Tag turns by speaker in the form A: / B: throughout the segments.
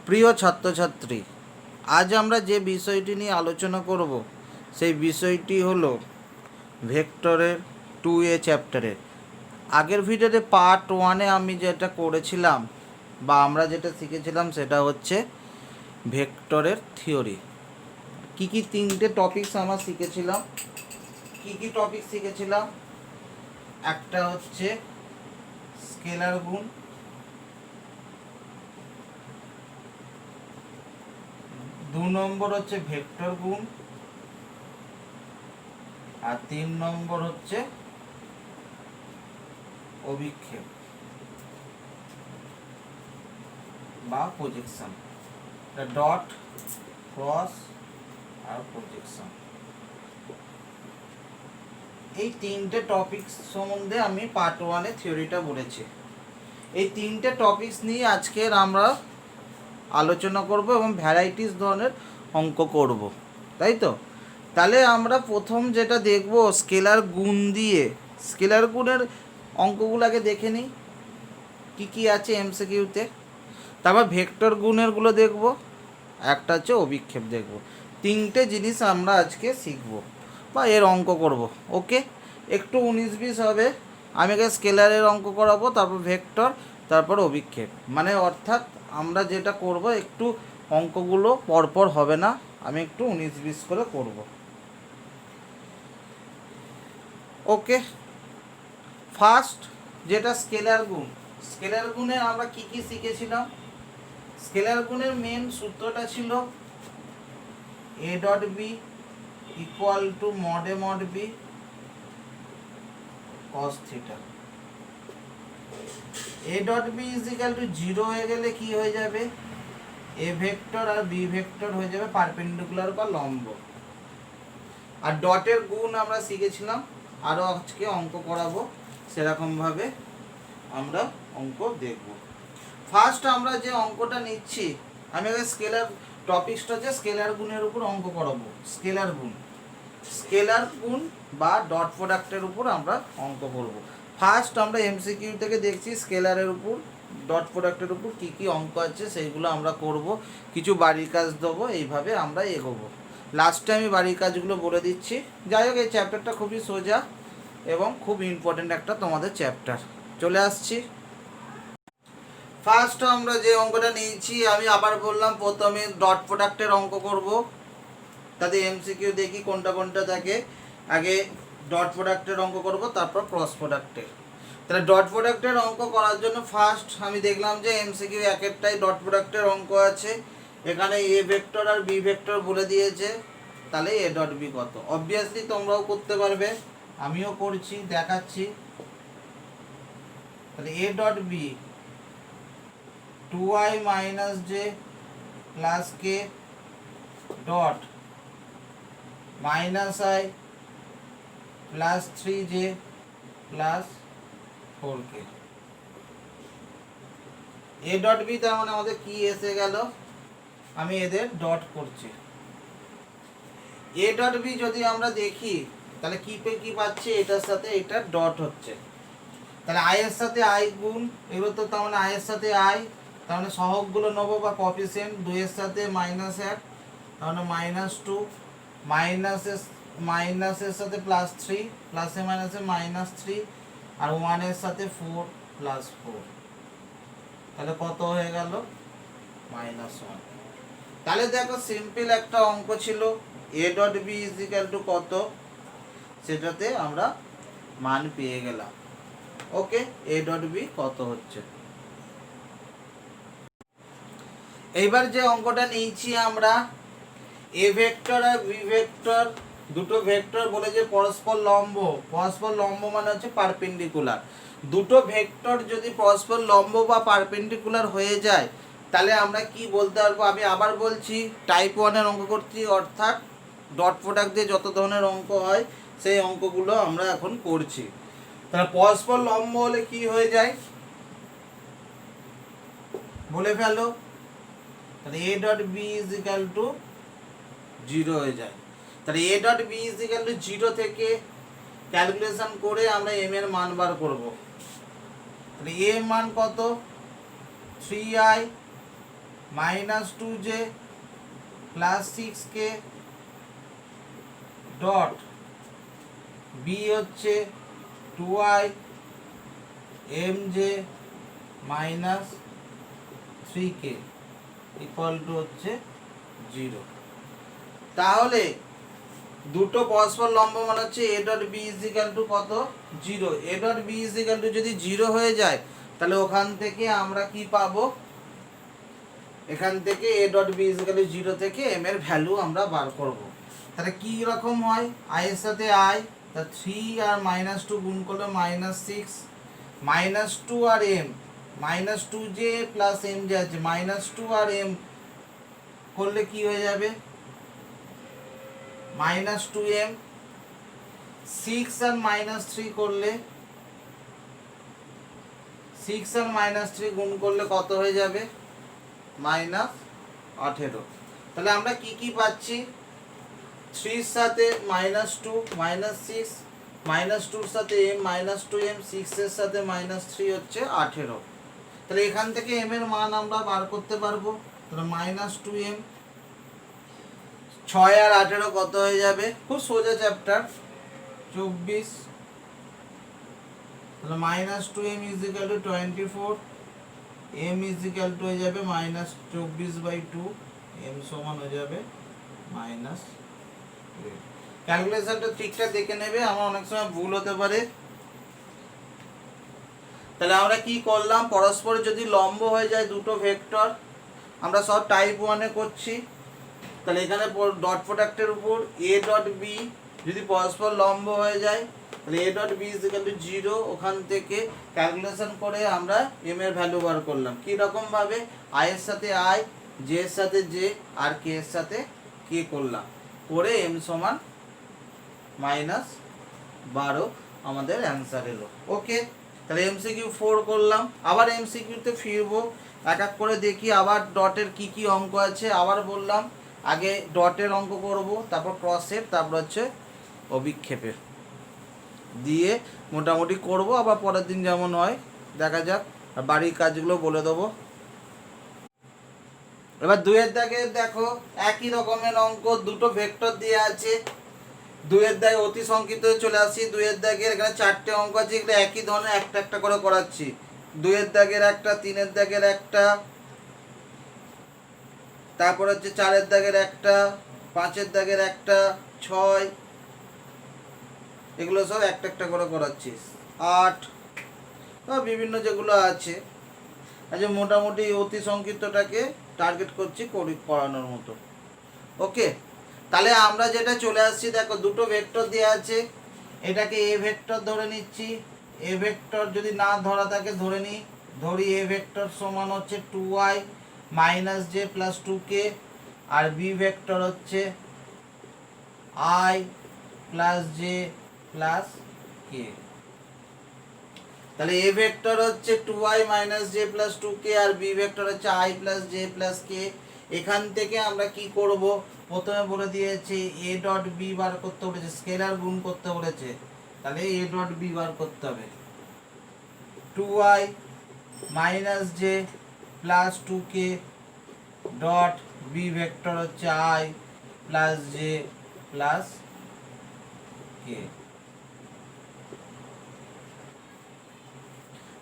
A: প্রিয় ছাত্রছাত্রী, আজ আমরা যে বিষয়টি নিয়ে আলোচনা করব সেই বিষয়টি হলো ভেক্টরের 2A চ্যাপ্টারের। আগের ভিডিওতে পার্ট 1-এ আমি যেটা করেছিলাম বা আমরা যেটা শিখেছিলাম সেটা হচ্ছে ভেক্টরের থিওরি। কি কি 3টে টপিকস আমরা শিখেছিলাম। কি কি টপিক শিখেছিলাম? একটা হচ্ছে স্কেলার গুণ, 2 নম্বর হচ্ছে ভেক্টর গুণ, আর 3 নম্বর হচ্ছে অভিক্ষেপ বা প্রজেকশন, ডট, ক্রস আর প্রজেকশন। এই 3টে টপিকস সম্বন্ধে আমি পার্ট 1-এ থিওরিটা বলেছি। এই 3টে টপিকস নিয়ে আজকের আমরা আলোচনা করব এবং ভ্যারাইটিস ধরনের অঙ্ক করব, তাই তো? তাহলে আমরা প্রথম যেটা দেখব স্কেলার গুণ দিয়ে, স্কেলার গুণের অঙ্কগুলো আগে দেখে নিই কী কী আছে এমসিকিউতে। তারপর ভেক্টর গুণেরগুলো দেখব, একটা হচ্ছে অভিক্ষেপ দেখব। 3টে জিনিস আমরা আজকে শিখব বা এর অঙ্ক করব। ওকে, একটু 19-20 হবে। আমি আগে স্কেলারের অঙ্ক করাবো, তারপর ভেক্টর, তারপর অভিক্ষেপ। মানে অর্থাৎ আমরা যেটা করব একটু অঙ্কগুলো পরপর হবে না, আমি একটু 19-20 করে করব। ওকে, ফার্স্ট যেটা স্কেলার গুণ। স্কেলার গুণে আমরা কি কি শিখেছিলাম? স্কেলার গুণের মেন সূত্রটা ছিল a dot B equal to mod A mod B cos theta. a dot B is equal to 0 হয়ে গেলে কি হয়ে যাবে? a ভেক্টর আর b ভেক্টর হয়ে যাবে পারপেন্ডিকুলার বা লম্ব। আর ডটের গুণ আমরা শিখেছিলাম, আরও আজকে অঙ্ক করাবো, সেরকমভাবে আমরা অঙ্ক দেখব। ফার্স্ট আমরা যে অঙ্কটা নিচ্ছি, আমি আগে স্কেলার টপিকসটা হচ্ছে স্কেলার গুণের উপর অঙ্ক করাবো। স্কেলার গুণ, স্কেলার গুণ বা ডট প্রোডাক্টের উপর আমরা অঙ্ক করব। ফার্স্ট আমরা এমসিকিউ থেকে দেখছি স্কেলারের উপর ডট প্রোডাক্টের উপর কী কী অঙ্ক আছে সেইগুলো আমরা করব, কিছু বাড়ির কাজ দেবো, এইভাবে আমরা এগোবো। লাস্টে আমি বাড়ির কাজগুলো বলে দিচ্ছি। যাই হোক, এই চ্যাপ্টারটা খুবই সোজা এবং খুব ইম্পর্টেন্ট একটা তোমাদের চ্যাপ্টার। চলে আসছি। ফার্স্ট আমরা যে অঙ্কটা নিয়েছি, আমি আবার বললাম প্রথমে ডট প্রোডাক্টের অঙ্ক করব, তাতে এমসিকিউ দেখি কোনটা কোনটা থাকে। আগে ডট প্রোডাক্টের অঙ্ক করব, তারপর ক্রস প্রোডাক্টের। তাহলে ডট প্রোডাক্টের অঙ্ক করার জন্য ফার্স্ট আমি দেখলাম যে এমসিকিউ এক একটাই ডট প্রোডাক্টের অঙ্ক আছে। এখানে এ ভেক্টর আর বি ভেক্টর বলে দিয়েছে, তাহলে এ ডট বি কত। অবভিয়াসলি তোমরাও করতে পারবে, আমিও করছি, দেখাচ্ছি। তাহলে A dot B 2i minus J plus K dot minus I plus 3j plus 4k। A dot B তার মানে আমাদের কি এসে গেল, আমি এদের ডট করছি। এ ডট বি যদি আমরা দেখি তাহলে কি পে কি পাচ্ছি, এটার সাথে এটা ডট হচ্ছে, তাহলে আই এর সাথে আই গুণ, এগুলো তো তার মানে আই এর সাথে আই, তার মানে সহগগুলো নেবো বা কফিসিয়েন্ট। 2 এর সাথে -1, তার মানে -2, মাইনাসের সাথে +3, প্লাসে মাইনাসে -3, আর 1 এর সাথে 4 + 4, তাহলে কত হয়ে গেল? -1। তাহলে দেখো সিম্পল একটা অঙ্ক ছিল, A dot B is equal to কত, সেটাতে আমরা মান পেয়ে গেলাম। ওকে, এ ডট বি কত হচ্ছে। এইবার যে অঙ্কটা নিয়েছি আমরা, এ ভেক্টর আর বি ভেক্টর, দুটো ভেক্টর বলে যে পরস্পর লম্ব। পরস্পর লম্ব মানে হচ্ছে পারপেন্ডিকুলার। দুটো ভেক্টর যদি পরস্পর লম্ব বা পারপেন্ডিকুলার হয়ে যায়, তাহলে আমরা কি বলতে পারবো? আমি আবার বলছি, টাইপ 1-এর অঙ্ক করছি, অর্থাৎ ডট প্রোডাক্ট দিয়ে যত ধরনের অঙ্ক হয় সেই অঙ্কগুলো আমরা এখন করছি। তাহলে পরস্পর লম্ব হলে কি হয়ে যায় বলে ফেলো। তাহলে A dot B is equal to 0 হয়ে যায়। তাহলে A dot B is equal to 0 থেকে ক্যালকুলেশন করে আমরা এম এর মান বার করব। তাহলে এ মান কত? 3i -2j plus 6k dot B হচ্ছে 2i mj minus 3k equal to হচ্ছে 0। তাহলে দুটো পরস্পর লম্ব মানে হচ্ছে a dot b is equal to কত 0। a dot b is equal to যদি 0 হয়ে যায় তাহলে ওখান থেকে আমরা কি পাবো, এখান থেকে a dot b is equal to 0 থেকে m এর ভ্যালু আমরা বার করব। তাহলে কি রকম হয়, i এর সাথে i, তা 3 আর -2 গুণ করলে -6, -2 আর m, -2j প্লাস mj আছে, -2 আর m করলে কি হয়ে যাবে -2m, 6 আর -3 করলে 6 আর -3 গুণ করলে কত হয়ে যাবে -18। তাহলে আমরা কি কি পাচ্ছি, 3 এর সাথে -2 -6, -2 এর সাথে m -2m, 6 এর সাথে -3 হচ্ছে 18। তাহলে এখান থেকে m এর মান আমরা বার করতে পারবো। তাহলে -2m, 6 আর 18 কত হয়ে যাবে, খুব সোজা চ্যাপ্টার, 24। তাহলে -2m is equal to 24, m is equal to হয়ে যাবে -24/2, m সমান হয়ে যাবে -12। ক্যালকুলেশনটা ঠিকঠাক দেখে নেবে, আমার অনেক সময় ভুল হতে পারে। তাহলে আমরা কি করলাম, পরস্পর যদি লম্ব হয়ে যায় দুটো ভেক্টর, আমরা সব টাইপ 1 এ করছি। তাহলে এখানে ডট প্রোডাক্টের উপর a ডট b যদি পরস্পর লম্ব হয়ে যায় তাহলে a dot b is equal to 0, ওখান থেকে ক্যালকুলেশন করে আমরা m এর ভ্যালু বার করলাম। কি রকম ভাবে, i এর সাথে i, j এর সাথে j আর k এর সাথে k করলাম, করে m সমান -12 আমাদের অ্যান্সার এলো। ওকে, তাহলে এমসিকিউ 4 করলাম। আবার এমসিকিউতে ফিরবো, এক এক করে দেখি আবার ডটের কি কি অঙ্ক আছে। আবার বললাম আগে ডটের অঙ্ক করব, তারপর ক্রসের, তারপর হচ্ছে অভিক্ষেপের দিয়ে মোটামুটি করব। আবার পরের দিন যেমন হয় দেখা যাক, আর বাড়ির কাজগুলো বলে দেবো। এবার 2 এর দাগে দেখো একই রকমের অঙ্ক, দুটো ভেক্টর দিয়ে আছে। 2 এর দাগে অতি সংক্ষিপ্ত চলে আসি। 2 এর দাগের এখানে 4টে অঙ্ক আছে, এগুলো একই ধরনের একটা একটা করে করাচ্ছি। 2 এর দাগের একটা, 3 এর দাগের একটা, তারপর হচ্ছে 4 এর দাগের একটা, 5 এর দাগের একটা, 6, এগুলো সব একটা একটা করে করাচ্ছি। 8 বিভিন্ন যেগুলো আছে। আচ্ছা, মোটামুটি অতি সংক্ষিপ্তটাকে টার্গেট করছি করানোর মতো। ওকে, তাহলে আমরা যেটা চলে আসছি, দেখো দুটো ভেক্টর দেওয়া আছে, এটাকে এ ভেক্টর ধরে নিচ্ছি। এ ভেক্টর যদি না ধরা থাকে ধরি এ ভেক্টর সমান হচ্ছে 2i - j + 2k, আর বি ভেক্টর হচ্ছে i + j + k। তাহলে এ ভেক্টর হচ্ছে 2i - j + 2k, আর বি ভেক্টর হচ্ছে i + j + k। এখান থেকে আমরা কি করব, প্রথমে বলে দিয়েছি a ডট b বার করতে বলেছে, স্কেলার গুণ করতে বলেছে। তাহলে a ডট b বার করতে হবে, 2i - j + 2k dot b vector হচ্ছে i + j + k।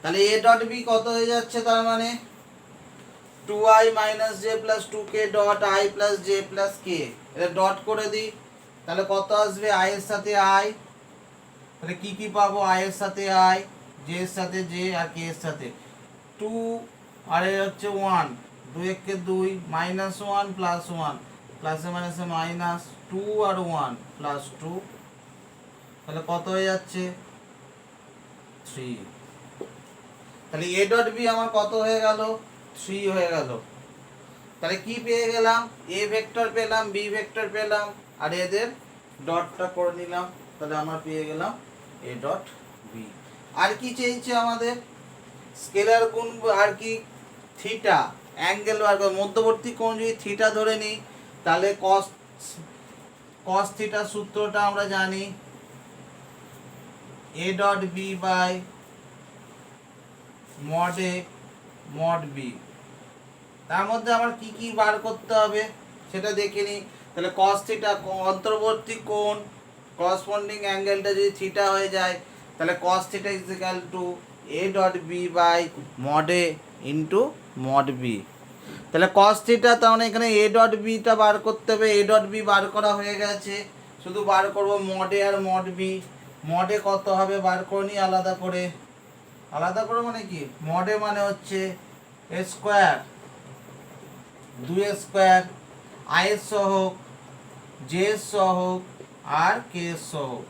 A: তাহলে a ডট b কত হয়ে যাচ্ছে, তার মানে 2i - j + 2k dot i + j + k। এটা ডট করে দিই, তাহলে কত আসবে, i এর সাথে i, তাহলে কি কি পাবো, i এর সাথে i, j এর সাথে j আর k এর সাথে 2, আর এর হচ্ছে 1, 2 একে 2, -1 + 1, প্লাসে মাইনাসে মাইনাস 2 আর 1 +2, তাহলে কত হয়ে যাচ্ছে 3। তাহলে a ডট b আমার কত হয়ে গেল, 3 হয়ে গেল। তাহলে কি পেয়ে গেলাম, a ভেক্টর পেলাম, b ভেক্টর পেলাম, আর এদের ডটটা করে নিলাম। তাহলে আমরা পেয়ে গেলাম a ডট b। আর কি চেয়েছে আমাদের, স্কেলার গুণ, আর কি থিটা, অ্যাঙ্গেল বার করে। মধ্যবর্তী কোণ যদি থিটা ধরে নিই তাহলে cos থিটার সূত্রটা আমরা জানি, a dot b / mod a mod b। তার মধ্যে আমার কি কি বার করতে হবে সেটা দেখে নিই। তাহলে cos থিটা অন্তর্বর্তী কোণ করসপন্ডিং অ্যাঙ্গেলটা যদি থিটা হয়ে যায় তাহলে cos theta is equal to a dot B by mod a into mod B. তাহলে cos থিটা, তার মানে এখানে a ডট বিটা বার করতে হবে। a ডট বি বার করা হয়ে গেছে, শুধু বার করব মড a আর মড বি। মড a কত হবে বার করে নিই আলাদা করে। মানে কি, মড a মানে হচ্ছে a square, 2a square, i এর সহগ, j এর সহগ আর k এর সহগ।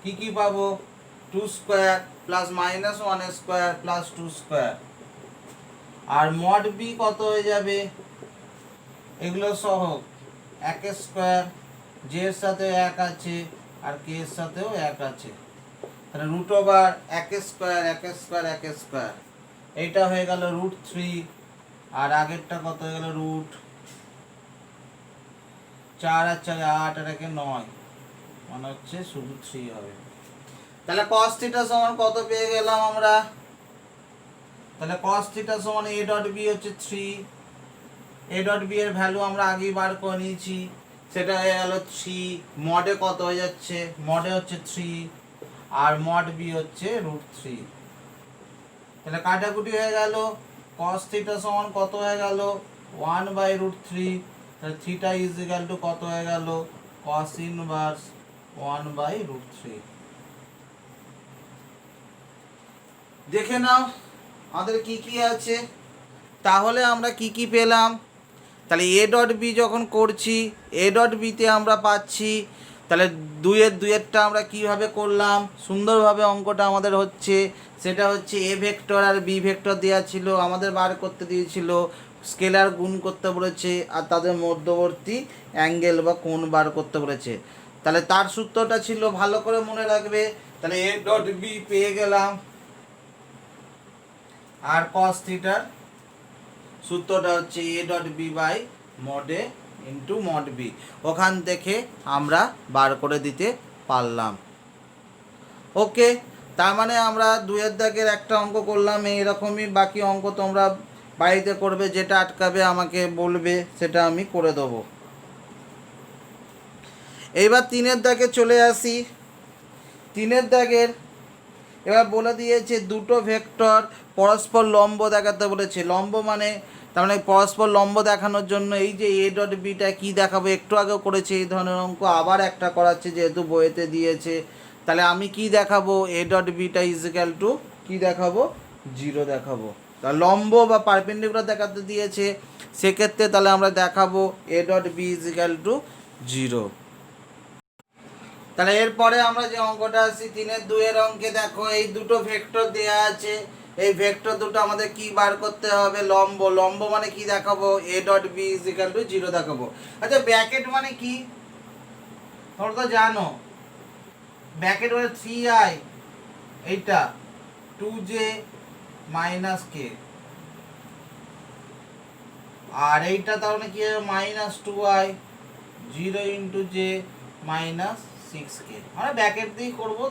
A: কি কি পাবো, 2 square plus minus 1 square plus 2 square. আর মড বি কত হয়ে যাবে, এগুলো সহগ, 1 স্কোয়ার, j এর সাথে 1 আছে আর k এর সাথেও 1 আছে। তাহলে root over 1 square 1 square 1 square, এইটা হয়ে গেল √3। আর আগেরটা কত হয়ে গেল √4 আর 4 8 আর 1 9, মানে হচ্ছে শুধু 3 হবে। তাহলে cos থিটা সমান কত পেয়ে গেলাম আমরা, তাহলে cos থিটা সমান a ডট বি হচ্ছে 3। a ডট বি এর ভ্যালু আমরা আগেই বার করে নিয়েছি, সেটা হয়ে গেল 3। মডে কত হয়ে যাচ্ছে, মডে হচ্ছে 3 আর মড বি হচ্ছে √3। তাহলে কাটাকুটি হয়ে গেল, cos থিটা সমান কত হয়ে গেল 1/√3। তাহলে থিটা ইজ ইকুয়াল টু কত হয়ে গেল cos ইনভার্স 1/√3। দেখে নাও আমাদের কি কি আছে। তাহলে আমরা কি কি পেলাম, তাহলে a ডট বি যখন করছি a ডট বিতে আমরা পাচ্ছি, তাহলে দুইয়েরটা আমরা কিভাবে করলাম, সুন্দরভাবে অঙ্কটা আমাদের হচ্ছে। সেটা হচ্ছে a ভেক্টর আর b ভেক্টর দেওয়া ছিল, আমাদের বার করতে দিয়েছিল, স্কেলার গুণ করতে বলেছে আর তাদের মধ্যবর্তী অ্যাঙ্গেল বা কোণ বার করতে বলেছে। তাহলে তার সূত্রটা ছিল, ভালো করে মনে রাখবে। তাহলে a ডট বি পেয়ে গেলাম, আর cos থিটার সূত্রটা হচ্ছে a dot B by mod a into mod B. ওখান থেকে আমরা বার করে দিতে পারলাম। ওকে, তার মানে আমরা 2 দাগের একটা অঙ্ক করলাম, এইরকমই বাকি অঙ্ক তোমরা বাড়িতে করবে, যেটা আটকাবে আমাকে বলবে, সেটা আমি করে দেবো। এইবার 3 দাগে চলে আসি। 3 দাগের এবার বলে দিয়েছে দুটো ভেক্টর পরস্পর লম্ব দেখাতে বলেছে। লম্ব মানে, তার মানে পরস্পর লম্ব দেখানোর জন্য এই যে a ডট বিটা কী দেখাবো, একটু আগেও করেছে এই ধরনের অঙ্ক, আবার একটা করাচ্ছে যেহেতু বইতে দিয়েছে। তাহলে আমি কি দেখাবো, a dot beta is equal to কী দেখাবো, 0 দেখাবো। তা লম্ব বা পারপেন্ডিকুলার দেখাতে দিয়েছে, সেক্ষেত্রে তাহলে আমরা দেখাবো a dot B is equal to 0। তাহলে এরপরে আমরা যে অঙ্কটা আসি 3-2 অঙ্কে, দেখো এই দুটো ভেক্টর দেয়া আছে, এই ভেক্টর দুটো আমাদের কি বার করতে হবে, লম্ব। লম্ব মানে কি দেখাবো, a dot B is equal to 0 দেখাবো। আচ্ছা ব্র্যাকেট মানে কি তোমরা তো জানো, ব্র্যাকেট মানে 3i, এইটা 2j মাইনাস k, আর এইটা তার মানে কি হবে -2i 0 into j minus 6k। আমরা ব্র্যাকেট দিয়ে করবো,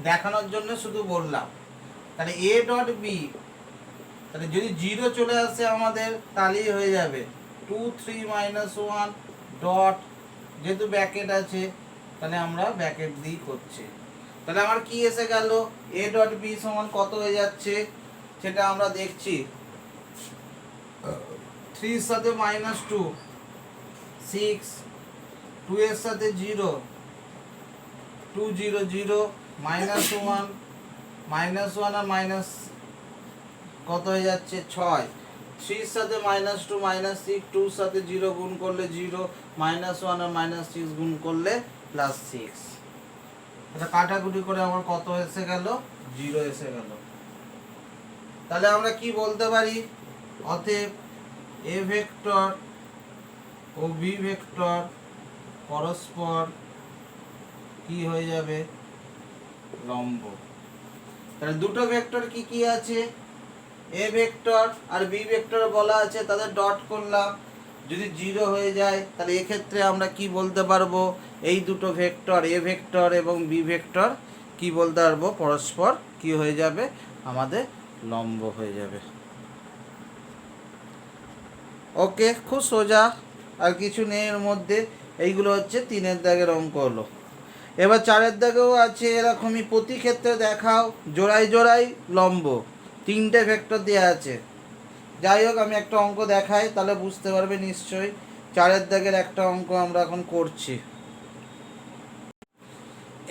A: দেখানোর জন্য শুধু বললাম। তাহলে a ডট বি, তাহলে যদি 0 চলে আসে আমাদের তাহলেই হয়ে যাবে 2 3 -1 ডট, যেহেতু ব্র্যাকেট আছে তাহলে আমরা ব্র্যাকেট দিয়ে করছি। তাহলে আমার কি এসে গেল, a ডট বি সমান কত হয়ে যাচ্ছে সেটা আমরা দেখছি। 3 এর সাথে -2 6, 2 এর সাথে 0 2 0 0 -1 -1 আর মাইনাস কত হয়ে যাচ্ছে 6, 3 এর সাথে -2 -6, 2 এর সাথে 0 গুণ করলে 0, -1 আর -6 গুণ করলে +6। এটা কাটাকুটি করে আমার কত এসে গেল, 0 এসে গেল। তাহলে আমরা কি বলতে পারি, অতএব a ভেক্টর ও b ভেক্টর পরস্পর কি হয়ে যাবে, লম্ব। তাহলে দুটো ভেক্টর কি কি আছে, a ভেক্টর আর b ভেক্টর বলা আছে, তাদের ডট করলাম। যদি 0 হয়ে যায় তাহলে এক্ষেত্রে আমরা কি বলতে পারবো, এই দুটো ভেক্টর a ভেক্টর এবং b ভেক্টর কি বলতে পারবো, পরস্পর কি হয়ে যাবে, আমাদের লম্ব হয়ে যাবে। ওকে, খুব সোজা, আর কিছু নেই এর মধ্যে। এইগুলো হচ্ছে 3-এর দাগের অঙ্ক হলো। এবার 4-এর দাগেও আছে এরকমই, প্রতি ক্ষেত্রে দেখাও জোড়ায় জোড়ায় লম্ব, 3টে ভেক্টর দেওয়া আছে। যাই হোক, আমি একটা অঙ্ক দেখাই, তাহলে বুঝতে পারবে নিশ্চয়ই। 4-এর দাগের একটা অঙ্ক আমরা এখন করছি।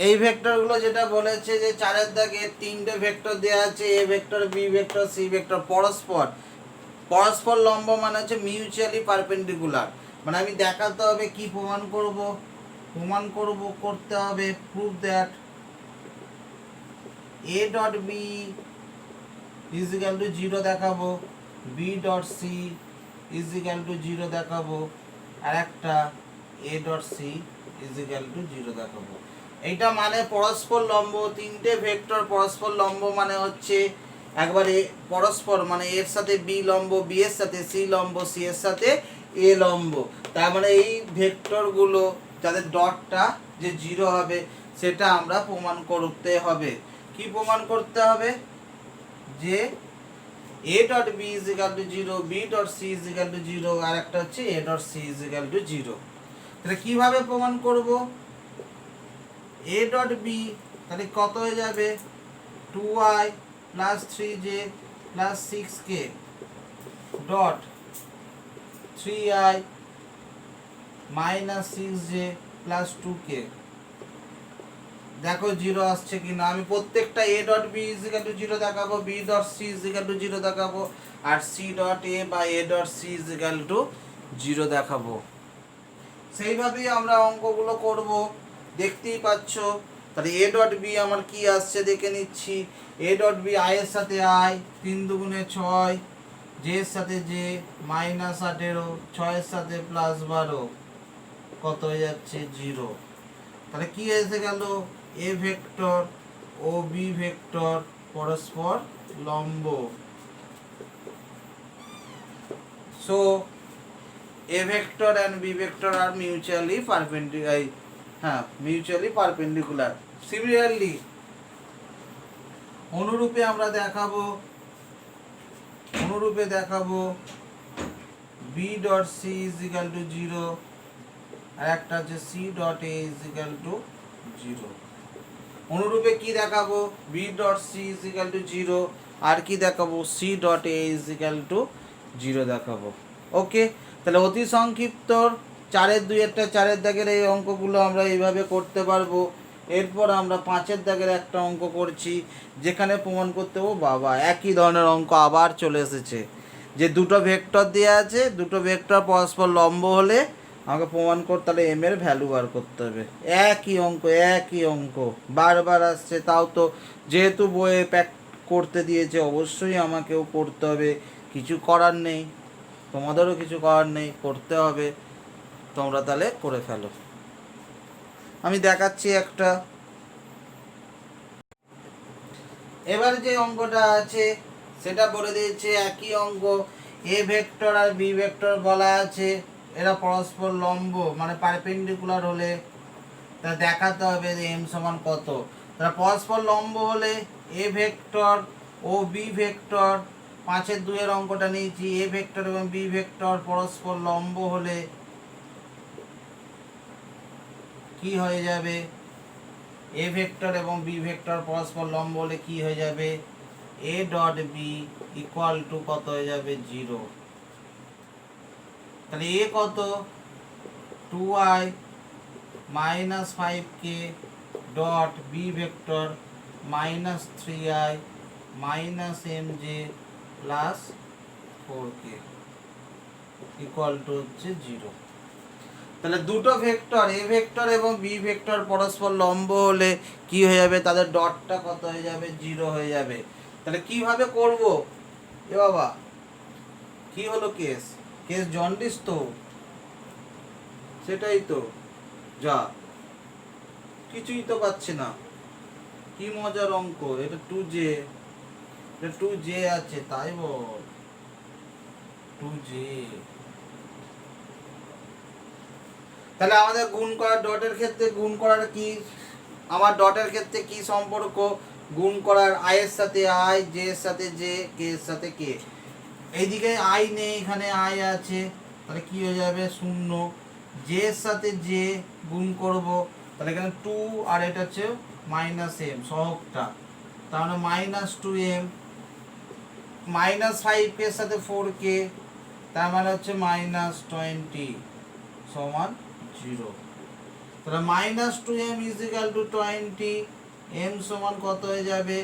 A: এই ভেক্টরগুলো যেটা বলেছে যে 4-এর দাগে 3টে ভেক্টর দেওয়া আছে, A vector, B vector, C vector, পরস্পর পরস্পর লম্ব মানে হচ্ছে মিউচুয়ালি পারপেন্ডিকুলার। মানে আমি দেখাতে হবে, কি প্রমাণ করতে হবে proof that A dot B is equal to 0 দেখাবো, B dot C is equal to 0 দেখাবো, আর একটা A dot C is equal to 0 দেখাবো। এইটা মানে পরস্পর লম্ব, 3টে ভেক্টর পরস্পর লম্ব মানে হচ্ছে একবারে পরস্পর, মানে এর সাথে বি লম্ব, বি এর সাথে সি লম্ব, সি এর সাথে এ লম্ব। তার মানে এই ভেক্টরগুলো যাদের ডটটা যে 0 হবে সেটা আমরা প্রমাণ করতে হবে। কি প্রমাণ করতে হবে? যে a dot b is equal to 0, b dot c is equal to 0, আর একটা হচ্ছে a dot c is equal to 0। তাহলে কিভাবে প্রমাণ করব? a ডট b তাহলে কত হয়ে যাবে? 2i plus 3j plus 6k dot 3i minus 6j plus 2k। দেখো 0 আসছে কিনা। আমি প্রত্যেকটা a dot b is equal to 0 দেখাবো, b dot c is equal to 0 দেখাবো, আর c ডট a বা a dot c is equal to 0 দেখাবো। সেইভাবেই আমরা অঙ্কগুলো করব, দেখতেই পাচ্ছ। তাহলে a ডট b আমার কি আসছে দেখে নিচ্ছি। a ডট b i এর সাথে i, 3 দুগুণে 6, j এর সাথে j মাইনাস 18, 6 এর সাথে প্লাস 12, কত হয়ে যাচ্ছে? 0। তাহলে কি এসে গেল? এ ভেক্টর ও বি ভেক্টর পরস্পর লম্ব। So A vector and B vector আর মিউচুয়ালি পারপেন্ডিকুলার। সিমিলারলি অনুরূপে আমরা দেখাবো B dot C is equal to 0, আর একটা হচ্ছে C dot A is equal to 0। অনুরূপে কি দেখাবো? B dot C is equal to 0, আর কি দেখাবো? C dot A is equal to 0 দেখাবো। ওকে, তাহলে অতি সংক্ষিপ্ত 4-এর 2-একটা 4-এর দাগের এই অঙ্কগুলো আমরা এইভাবে করতে পারবো। এরপর আমরা 5-এর দাগের একটা অঙ্ক করছি, যেখানে প্রমাণ করতে হবে, বাবা একই ধরনের অঙ্ক আবার চলে এসেছে। যে দুটো ভেক্টর দেওয়া আছে, দুটো ভেক্টর পরস্পর লম্ব হলে আমাকে প্রমাণ করতে হলে এম এর ভ্যালু বার করতে হবে। একই অঙ্ক বারবার আসছে। তাও তো যেহেতু বইয়ে প্যাক করতে দিয়েছে, অবশ্যই আমাকেও করতে হবে। কিছু করার নেই, তোমাদেরও কিছু করার নেই, করতে হবে। তোমরা তাহলে করে ফেলো। আমি দেখাচ্ছি একটা। এবার যে অঙ্কটা আছে সেটা বলে দিয়েছে, একই অঙ্ক। এ ভেক্টর আর বি ভেক্টর বলা আছে এরা পরস্পর লম্ব, মানে পারপেন্ডিকুলার হলে তা দেখাতে হবে যে এম সমান কত। তারা পরস্পর লম্ব হলে এ ভেক্টর ও বি ভেক্টর, 5-এর 2-এর অঙ্কটা নিয়েছি। এ ভেক্টর এবং বি ভেক্টর পরস্পর লম্ব হলে কি হয়ে যাবে? এ ভেক্টর এবং বি ভেক্টর পরস্পর লম্ব হলে কি হয়ে যাবে? A dot B equal to কত হয়ে যাবে? 0। তাহলে এ কত? 2i minus 5k dot B vector minus 3i minus mj plus 4k equal to হচ্ছে 0। তাহলে দুটো ভেক্টর এ ভেক্টর এবং বি ভেক্টর পরস্পর লম্ব হলে কি হয়ে যাবে? তাদের ডটটা কত হয়ে যাবে? 0 হয়ে যাবে। তাহলে কিভাবে করব? এ বাবা, কি হলো? কেস জন্ডিস তো, সেটাই তো। যা কিছুই তো পাচ্ছি না। কি মজার অঙ্ক এটা! 2j, এটা 2j আছে, তাই বল 2j। তাহলে আমাদের গুণ করার, ডটের ক্ষেত্রে গুণ করার কি, আমার ডটের ক্ষেত্রে কি সম্পর্ক? গুণ করার i এর সাথে i, j এর সাথে j, k এর সাথে k। এইদিকে আই নেই, এখানে আই আছে, তাহলে কি হয়ে যাবে শূন্য। জে এর সাথে জে গুণ করব, তাহলে এখানে 2 আর এটা হচ্ছে মাইনাস এম সহগটা, তার মানে মাইনাস 2m, মাইনাস 5 এর সাথে 4k, তার মানে হচ্ছে মাইনাস 20 সমান 0। তাহলে minus 2m is equal two 20, m সমান কত হয়ে যাবে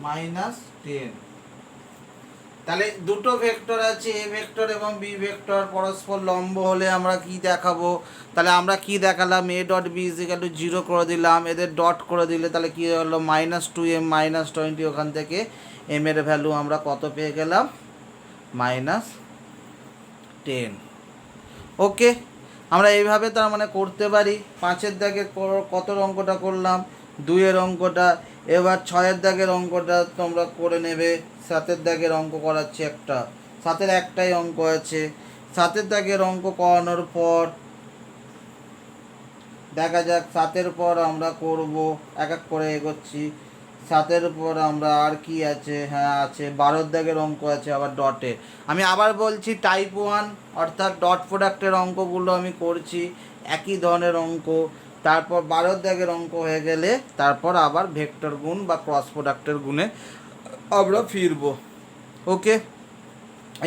A: মাইনাস 10। তাহলে দুটো ভেক্টর আছে, এ ভেক্টর এবং বি ভেক্টর পরস্পর লম্ব হলে আমরা কি দেখাবো, তাহলে আমরা কি দেখালাম, A dot B is equal to 0 করে দিলাম, এদের ডট করে দিলে তাহলে কি হলো মাইনাস 2m মাইনাস 20, ওখান থেকে m এর ভ্যালু আমরা কত পেয়ে গেলাম মাইনাস 10। ওকে, আমরা এইভাবে তার মানে করতে পারি। 5-এর দাগে কত অঙ্কটা করলাম, 2-এর অঙ্কটা। এবার 6-এর দাগের অঙ্কটা তোমরা করে নেবে। 7-এর দাগের অঙ্ক করাচ্ছি একটা, 7-এর একটাই অঙ্ক আছে। 7-এর দাগের অঙ্ক করানোর পর দেখা যাক 7-এর পর আমরা করব, এক এক করে এগোচ্ছি। 7-এর পর আমরা আর কি আছে, হ্যাঁ আছে 12-এর দাগের অঙ্ক আছে আবার ডটে। আমি আবার বলছি টাইপ 1 অর্থাৎ ডট প্রোডাক্টের অঙ্কগুলো আমি করছি, একই ধরনের অঙ্ক। তারপর 12-এর দাগের অঙ্ক হয়ে গেলে তারপর আবার ভেক্টর গুণ বা ক্রস প্রোডাক্টের গুণে আমরা ফিরব। ওকে,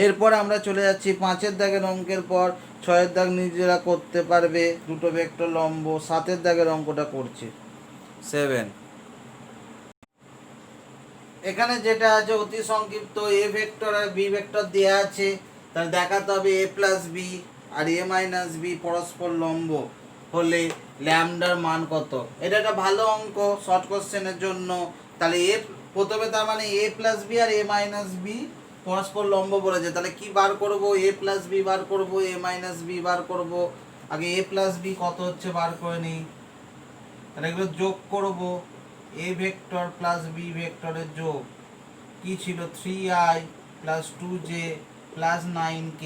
A: এরপর আমরা চলে যাচ্ছি 5-এর দাগের অঙ্কের পর 6-এর দাগ নিজেরা করতে পারবে, দুটো ভেক্টর লম্ব। 7-এর দাগের অঙ্কটা করছি 7। এখানে যেটা আছে অতি সংক্ষিপ্ত, এ ভেক্টর আর বি ভেক্টর দেওয়া আছে, তাহলে দেখাতে হবে এ প্লাস বি আর এ মাইনাস বি পরস্পর লম্ব হলে ল্যামডার মান কত। এটা একটা ভালো অঙ্ক শর্ট কোশ্চেনের জন্য। তাহলে এ প্রথমে তার মানে এ প্লাস বি আর এ মাইনাস বি পরস্পর লম্ব বলেছে, তাহলে কি বার করব, এ প্লাস বি বার করব, এ মাইনাস বি বার করব। আগে এ প্লাস বি কত হচ্ছে বার করে নিই, তাহলে এগুলো যোগ করব। এ ভেক্টর প্লাস বি ভেক্টরের যোগ কি ছিল 3i plus 2j plus 9k,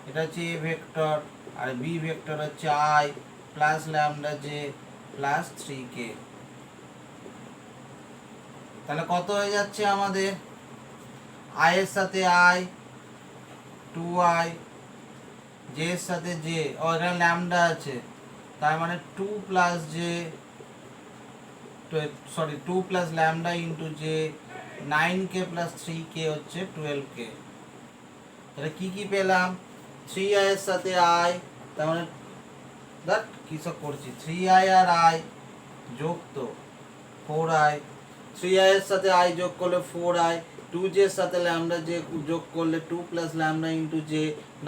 A: এটা হচ্ছে এ ভেক্টর। আর বি ভেক্টর হচ্ছে i plus lambda J plus 3k। তাহলে কত হয়ে যাচ্ছে আমাদের, i এর সাথে i 2i, j এর সাথে j, ও এখানে ল্যামডা আছে, তার মানে 2 plus J, sorry 2 plus lambda into J, 9k plus 3k হচ্ছে 12k। তাহলে কি কি পেলাম, 3i এর সাথে i, তার মানে দ্যাট কি সব করছি 3i আর i যোগ তো 4i, 3i এর সাথে i যোগ করলে 4i, 2j এর সাথে ল্যামডা j যোগ করলে 2 plus lambda into j,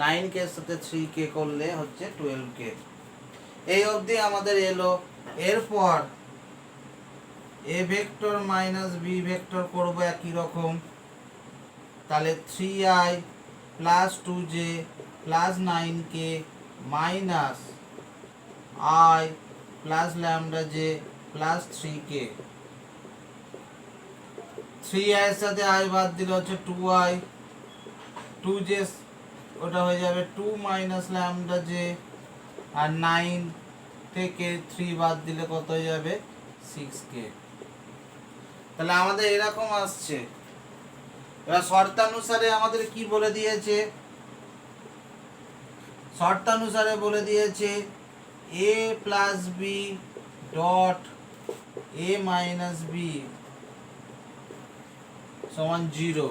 A: 9k এর সাথে 3k করলে হচ্ছে 12k। এই অবধি আমাদের এলো। এরপর A vector minus B vector করব একই রকম, তাহলে 3i plus 2j plus 9k minus i plus lambda j plus 3k। 3i এর সাথে i বাদ দিলে হচ্ছে 2i, 2j ওটা হয়ে যাবে 2 মাইনাস ল্যামডা j, আর 9 থেকে 3 বাদ দিলে কত হয়ে যাবে 6k। তাহলে আমাদের এরকম আসছে। এবার শর্তানুসারে আমাদের কি বলে দিয়েছে, শর্তানুসারে বলে দিয়েছে a plus B dot a minus B সমান 0।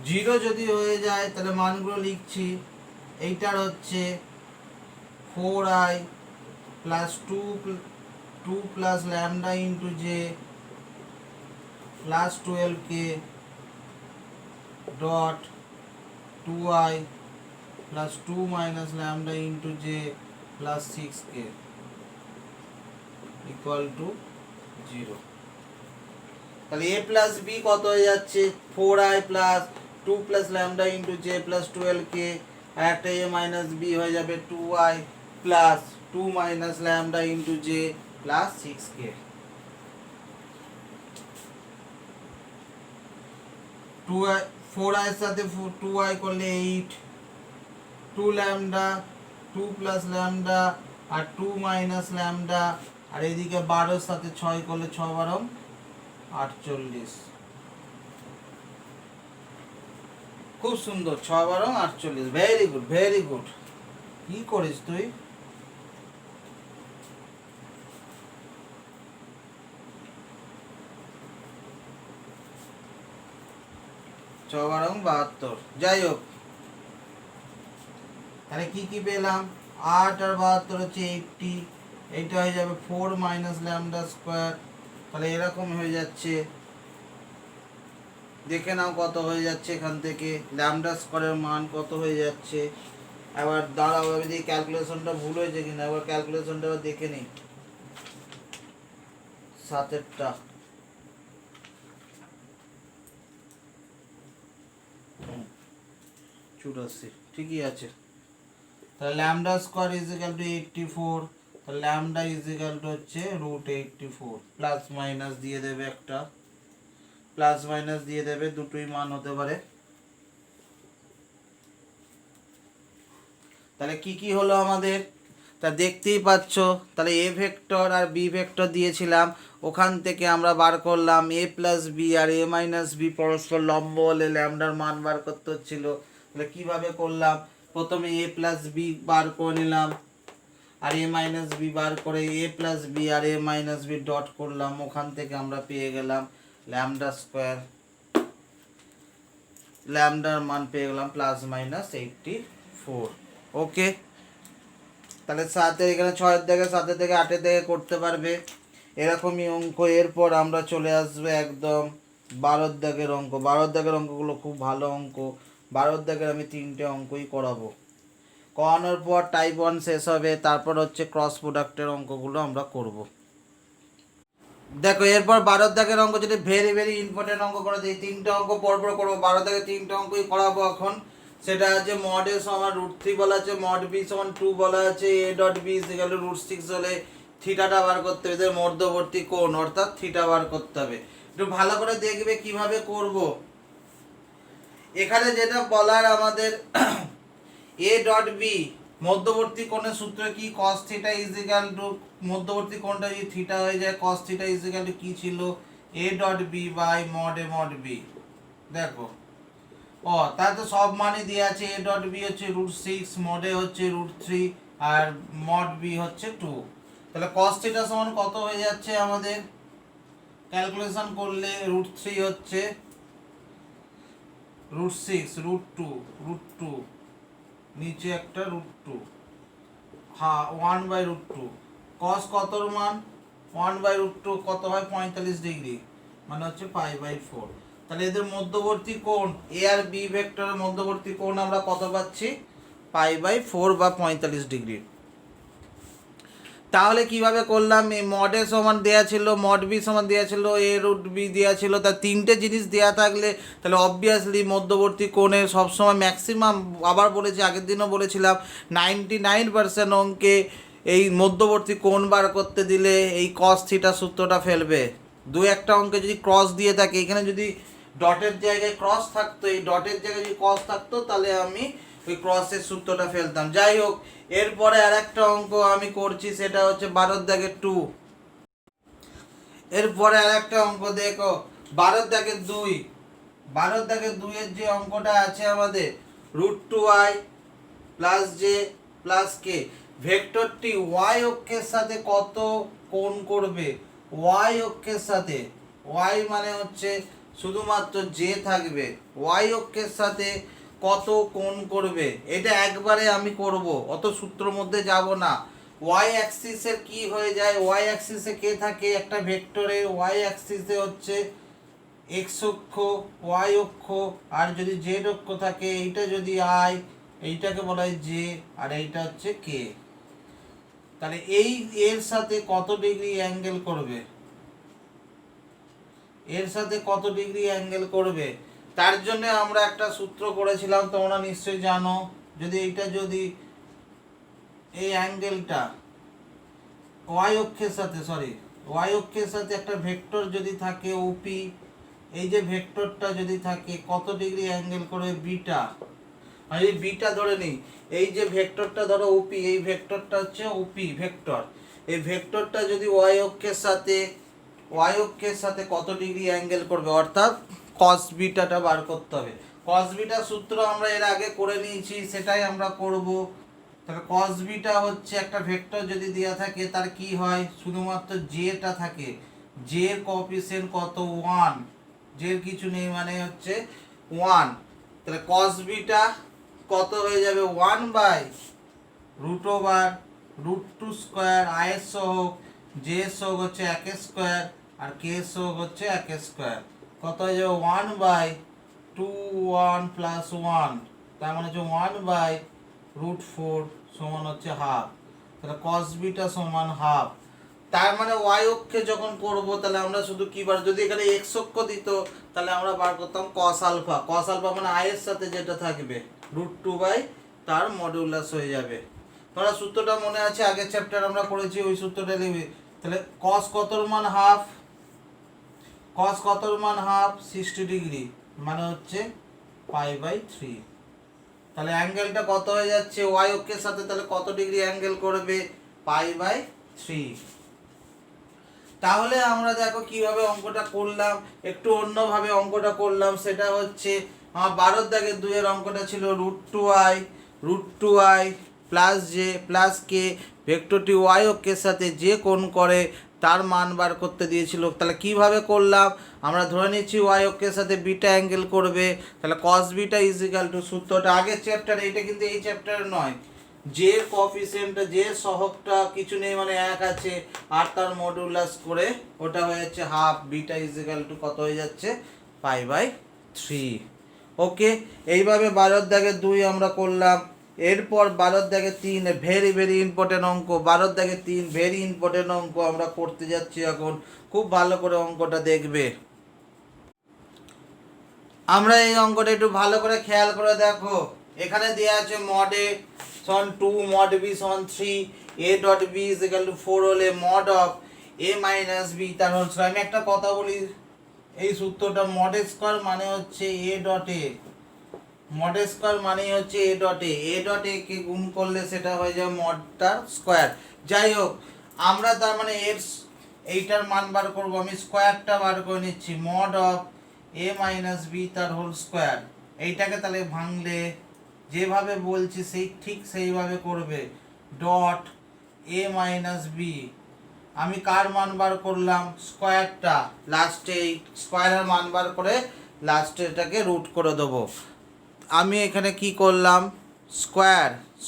A: জিরো যদি হয়ে যায় তাহলে মানগুলো লিখছি, এইটার হচ্ছে 4i plus 2 plus lambda into J plus 12k dot 2i plus 2 minus lambda into J plus 6k equal to 0। তাহলে a প্লাস বি কত হয়ে যাচ্ছে 4i plus 2 plus lambda into J plus 12k, আর একটা a মাইনাস বি হয়ে যাবে 2i plus 2 minus lambda into J plus 6k। 4i এর সাথে 2i করলে 8, 2 ল্যামডা 2 প্লাস ল্যামডা আর 2 মাইনাস ল্যামডা আর এইদিকে 12 সাথে 6 করলে 6 12 48। খুব সুন্দর, 6 12 48। Very good, very good. কি করিস তুই? ছ 12 72। যাই হোক, তাহলে কি কি পেলাম? 8 আর 72 হচ্ছে 80। এইটা হয়ে যাবে 4 মাইনাস ল্যামডা স্কোয়ার। তাহলে এরকম হয়ে যাচ্ছে, দেখে নাও কত হয়ে যাচ্ছে এখান থেকে, ল্যামডা স্কোয়ারের মান কত হয়ে যাচ্ছে। এবার দাঁড়াও, আমি দেখি ক্যালকুলেশনটা ভুল হয়েছে কিনা, এবার ক্যালকুলেশনটা আবার দেখে নিই। 7-এরটা 84, ঠিকই আছে। তাহলে lambda square is equal two 84। তাহলে ল্যামডা ইজ ইকাল টু হচ্ছে √84। প্লাস মাইনাস দিয়ে দেবে, একটা প্লাস মাইনাস দিয়ে দেবে, দুটোই মান হতে পারে। তাহলে কি কি হলো আমাদের, তা দেখতেই পাচ্ছ। তাহলে এ ভেক্টর আর বি ভেক্টর দিয়েছিলাম, ওখান থেকে আমরা বার করলাম এ প্লাস বি আর এ মাইনাস বি পরস্পর লম্ব হলে ল্যামডার মান বার করতে হচ্ছিল। তাহলে কীভাবে করলাম, প্রথমে এ প্লাস বি বার করে নিলাম, আর এ মাইনাস বি বার করে এ প্লাস বি আর এ মাইনাস বি ডট করলাম, ওখান থেকে আমরা পেয়ে গেলাম ল্যামডা স্কোয়ার। ল্যামডার মান পেয়ে গেলাম প্লাস মাইনাস 84। ওকে, তাহলে 7 এখানে 6 থেকে 7 থেকে 8 থেকে করতে পারবে এরকমই অঙ্ক। এরপর আমরা চলে আসবো একদম 12 দাগের অঙ্ক। 12 দাগের অঙ্কগুলো খুব ভালো অঙ্ক। 12 দাগের আমি 3টে অঙ্কই করাবো। করানোর পর টাইপ 1 শেষ হবে, তারপর হচ্ছে ক্রস প্রোডাক্টের অঙ্কগুলো আমরা করব। দেখো, এরপর 12 দাগের অঙ্ক যেটা ভেরি ভেরি ইম্পর্টেন্ট অঙ্ক করে দিই। 3টে অঙ্ক পরপর করবো, 12 দাগের 3টে অঙ্কই করাবো এখন। সেটা আছে মড এ সমান √3 বলা আছে, মড বি সমান 2 বলা আছে, A dot B is equal to √6 হলে থিটাটা বার করতে হবে, এদের মধ্যবর্তী কোণ অর্থাৎ থিটা বার করতে হবে। একটু ভালো করে দেখবে কিভাবে করব। এখানে যেটা বলার আমাদের এ ডট বি মধ্যবর্তী কোণের সূত্র কি, cos theta is equal to, মধ্যবর্তী কোণটা যদি থিটা হয়ে যায় cos theta is equal to কি ছিল, A dot B by mod A mod B. দেখো, ও তাহলে তো সব মানই দেওয়া আছে। এ ডট বি হচ্ছে √6, মড এ হচ্ছে √3 আর মড বি হচ্ছে 2। তাহলে cos থিটা সমান কত হয়ে যাচ্ছে আমাদের, ক্যালকুলেশন করলে √3 হচ্ছে √6 √2 নিচে একটা √2, হ্যাঁ 1/√2। cos কতর মান 1/√2 কত হয় 45 ডিগ্রি, মানে হচ্ছে π/4। তাহলে এদের মধ্যবর্তী কোণ এ আর বি ভেক্টরের মধ্যবর্তী কোণ আমরা কত পাচ্ছি, π/4 বা 45 ডিগ্রি। তাহলে কিভাবে করলাম, এই মড এ সমান দেওয়া ছিল, মড বি সমান দেওয়া ছিল, এ √বি দেওয়া ছিল। তার 3টে জিনিস দেওয়া থাকলে তাহলে অবভিয়াসলি মধ্যবর্তী কোণের সবসময় ম্যাক্সিমাম, আবার বলেছি আগের দিনও বলেছিলাম, 99% অঙ্কে এই মধ্যবর্তী কোণ বার করতে দিলে এই cos থিটা সূত্রটা ফেলবে। দু একটা অঙ্কে যদি ক্রস দিয়ে থাকে, এখানে যদি ডটের জায়গায় ক্রস থাকতো, এই ডটের জায়গায় যদি ক্রস থাকতো, তাহলে আমি ওই ক্রসের সূত্রটা ফেলতাম। যাই হোক, এরপরে আর একটা অঙ্ক আমি করছি, সেটা হচ্ছে 12 দাগের 2। এরপরে আর একটা অঙ্ক দেখো, 12 দাগের 2। 12 দাগের 2 এর যে অঙ্কটা আছে আমাদের, √2i plus J plus K, ভেক্টরটি ওয়াই অক্ষের সাথে কত কোণ করবে। ওয়াই অক্ষের সাথে, ওয়াই মানে হচ্ছে শুধুমাত্র জে থাকবে, ওয়াই অক্ষের সাথে কত কোণ করবে, এটা একবারে আমি করব, অত সূত্রের মধ্যে যাব না। ওয়াই অ্যাক্সিসের কি হয়ে যায়, ওয়াই অ্যাক্সিসে কে থাকে, একটা ভেক্টরে ওয়াই অ্যাক্সিসে হচ্ছে এক্স অক্ষ, ওয়াই অক্ষ, আর যদি জেড অক্ষ থাকে, এইটা যদি আই, এইটাকে বলা হয় জে, আর এইটা হচ্ছে কে। তাহলে এই এর সাথে কত ডিগ্রি অ্যাঙ্গেল করবে, এর সাথে কত ডিগ্রি অ্যাঙ্গেল করবে, তার জন্য আমরা একটা সূত্র করেছিলাম, তোমরা নিশ্চয়ই জানো। যদি এইটা, যদি এই অ্যাঙ্গেলটা ওয়াই অক্ষের সাথে, ওয়াই অক্ষের সাথে একটা ভেক্টর যদি থাকে ওপি, এই যে ভেক্টরটা যদি থাকে কত ডিগ্রি অ্যাঙ্গেল করবে, বিটা। আমি বিটা ধরে নিই, এই যে ভেক্টরটা ধরো ওপি, এই ভেক্টরটা হচ্ছে ওপি ভেক্টর, এই ভেক্টরটা যদি ওয়াই অক্ষের সাথে কত ডিগ্রি অ্যাঙ্গেল করবে, অর্থাৎ কস বিটাটা বার করতে হবে। কস বিটা সূত্র আমরা এর আগে করে নিয়েছি, সেটাই আমরা করব। তাহলে কস বিটা হচ্ছে একটা ভেক্টর যদি দেওয়া থাকে তার কি হয়, শুধুমাত্র জেটা থাকে, জের কোএফিসিয়েন্ট কত 1, জের কিছু নেই মানে হচ্ছে 1। তাহলে কস বিটা কত হয়ে যাবে 1 by root over root 2 square, I এর সহগ, জে এর সহগ হচ্ছে 1 স্কোয়ার আর কে এর সহগ হচ্ছে 1 স্কোয়ার, কত হয়ে যাবে 1 বাই 2 1 প্লাস 1, তার মানে হচ্ছে 1 বাই রুট 4 সমান হচ্ছে হাফ। তাহলে কস বিটা সমান হাফ। তার মানে ওয়াই অক্ষে যখন করব তাহলে আমরা শুধু কি বার, যদি এখানে এক্স অক্ষ দিত তাহলে আমরা বার করতাম কস আলফা। কস আলফা মানে আই এর সাথে যেটা থাকবে রুট 2 বাই তার মডুলাস হয়ে যাবে। তোমরা সূত্রটা মনে আছে, আগের চ্যাপ্টার আমরা করেছি, ওই সূত্রটা লিখবে। তাহলে কস কতর মান হাফ, কস কতর মান হাফ 60 ডিগ্রি, মানে হচ্ছে পাই বাই 3। তাহলে অ্যাঙ্গেলটা কত হয়ে যাচ্ছে ওয়াই অক্ষের সাথে, তাহলে কত ডিগ্রি অ্যাঙ্গেল করবে, পাই বাই 3। তাহলে আমরা দেখো কিভাবে অঙ্কটা করলাম, একটু অন্যভাবে অঙ্কটা করলাম। সেটা হচ্ছে আমার 12 দাগের 2 এর অঙ্কটা ছিল root two I plus J plus K, ভেক্টরটি ওয়াই অক্ষের সাথে যে কোণ করে তার মান বার করতে দিয়েছিল। তাহলে কিভাবে করলাম, আমরা ধরে নিচ্ছি ওয়াই অক্ষের সাথে বিটা অ্যাঙ্গেল করবে, তাহলে কস বিটা ইজ ইকাল টু, সূত্রটা আগের চ্যাপ্টারে, এটা কিন্তু এই চ্যাপ্টারে নয়, যে কোএফিসিয়েন্টটা, যে সহগটা কিছু নেই মানে 1 আছে, আর তার মডুলাস করে ওটা হয়ে যাচ্ছে half, beta is equal two কত হয়ে যাচ্ছে, পাই বাই 3। ওকে, এইভাবে 12 দাগের 2 আমরা করলাম। এরপর 12 দাগের 3 ভেরি ভেরি ইম্পর্টেন্ট অঙ্ক, 12 দাগের 3 ভেরি ইম্পর্টেন্ট অঙ্ক আমরা করতে যাচ্ছি এখন, খুব ভালো করে অঙ্কটা দেখবে। আমরা এই অঙ্কটা একটু ভালো করে খেয়াল করে দেখো, এখানে দেওয়া আছে মড এ সমান 2, মড বি সমান 3, A dot B is equal to 4 হলে mod of A minus B তার হোল স্কয়ার। আমি একটা কথা বলি, এই সূত্রটা মড স্কয়ার মানে হচ্ছে A dot A, mod square মানে হচ্ছে A dot A, A dot A কে গুণ করলে সেটা হয়ে যাবে মডটার স্কয়ার। যাই হোক, আমরা তার মানে এর এইটার মান বার করব, আমি স্কয়ারটা বার করে নিচ্ছি, mod of A minus B তার হোল স্কয়ার। এইটাকে তাহলে ভাঙলে যেভাবে বলছি সেই ঠিক সেইভাবে করবে, ডট এ মাইনাস বি, আমি কার মান বার করলাম, স্কয়ারটা, লাস্টে এই স্কয়ারের মান বার করে লাস্টে এটাকে রুট করে দেবো। আমি এখানে কি করলাম,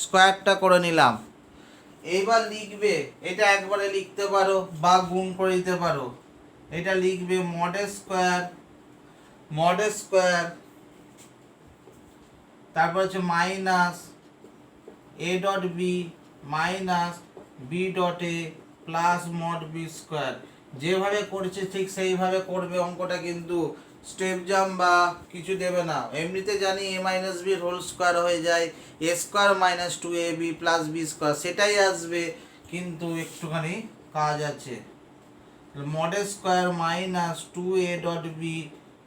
A: স্কয়ারটা করে নিলাম। এইবার লিখবে, এটা একবারে লিখতে পারো বা গুণ করে দিতে পারো, এটা লিখবে মড স্কয়ার, তারপর হচ্ছে minus A dot B minus B dot A plus mod B square. যেভাবে করেছে ঠিক সেইভাবে করবে অঙ্কটা, কিন্তু স্টেপ জাম্প বা কিছু দেবে না। এমনিতে জানি এ মাইনাস বির হোল স্কয়ার হয়ে যায় A square minus 2ab plus B square, সেটাই আসবে, কিন্তু একটুখানি কাজ আছে। Mod square minus 2a dot B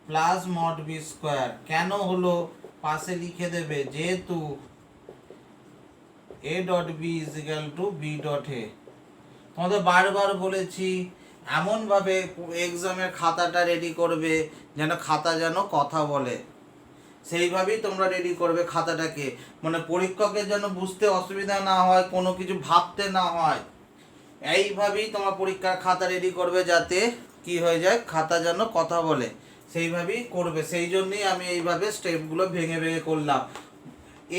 A: plus mod B square কেন হলো পাশে লিখে দেবে, যেহেতু a dot B is equal to B dot A. তোমাদের বারবার বলেছি এমনভাবে এক্সামের খাতাটা রেডি করবে যেন খাতা যেন কথা বলে, সেইভাবেই তোমরা রেডি করবে খাতাটাকে, মানে পরীক্ষকের যেন বুঝতে অসুবিধা না হয়, কোনো কিছু ভাবতে না হয়, এইভাবেই তোমার পরীক্ষার খাতা রেডি করবে, যাতে কি হয়ে যায়, খাতা যেন কথা বলে, সেইভাবেই করবে। সেই জন্যই আমি এইভাবে স্টেপগুলো ভেঙে ভেঙে করলাম।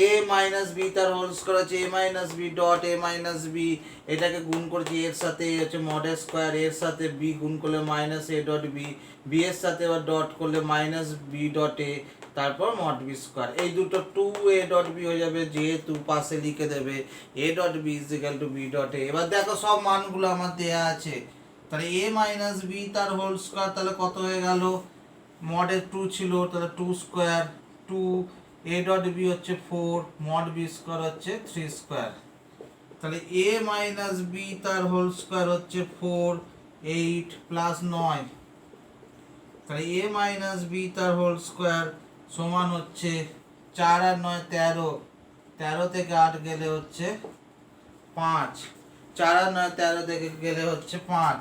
A: এ মাইনাস বি তার হোল স্কয়ার হচ্ছে A minus B dot A minus B, এটাকে গুণ করছি এর সাথে, হচ্ছে মড স্কয়ার, এর সাথে বি গুণ করলে minus A dot B, B এর সাথে আবার ডট করলে মাইনাস বি ডট এ, তারপর মড বি স্কয়ার। এই দুটো 2a ডট বি হয়ে যাবে, যেহেতু পাশে লিখে দেবে A dot B is equal to B dot A. এবার দেখো সব মানগুলো আমার দেয়া আছে, তাহলে এ মাইনাস বি তার হোল স্কয়ার, তাহলে কত হয়ে গেল, মডের 2 ছিল, তাহলে 2 স্কয়ার, 2 এ ডট বি হচ্ছে 4, মড বি স্কয়ার হচ্ছে 3 স্কয়ার, তাহলে এ মাইনাস বি তার হোল স্কয়ার হচ্ছে 4, 8 প্লাস 9, তাহলে এ মাইনাস বি তার হোল স্কয়ার সমান হচ্ছে 4 আর 9 13, 13 থেকে 8 গেলে হচ্ছে 5, 4 আর 9 13 থেকে গেলে হচ্ছে 5,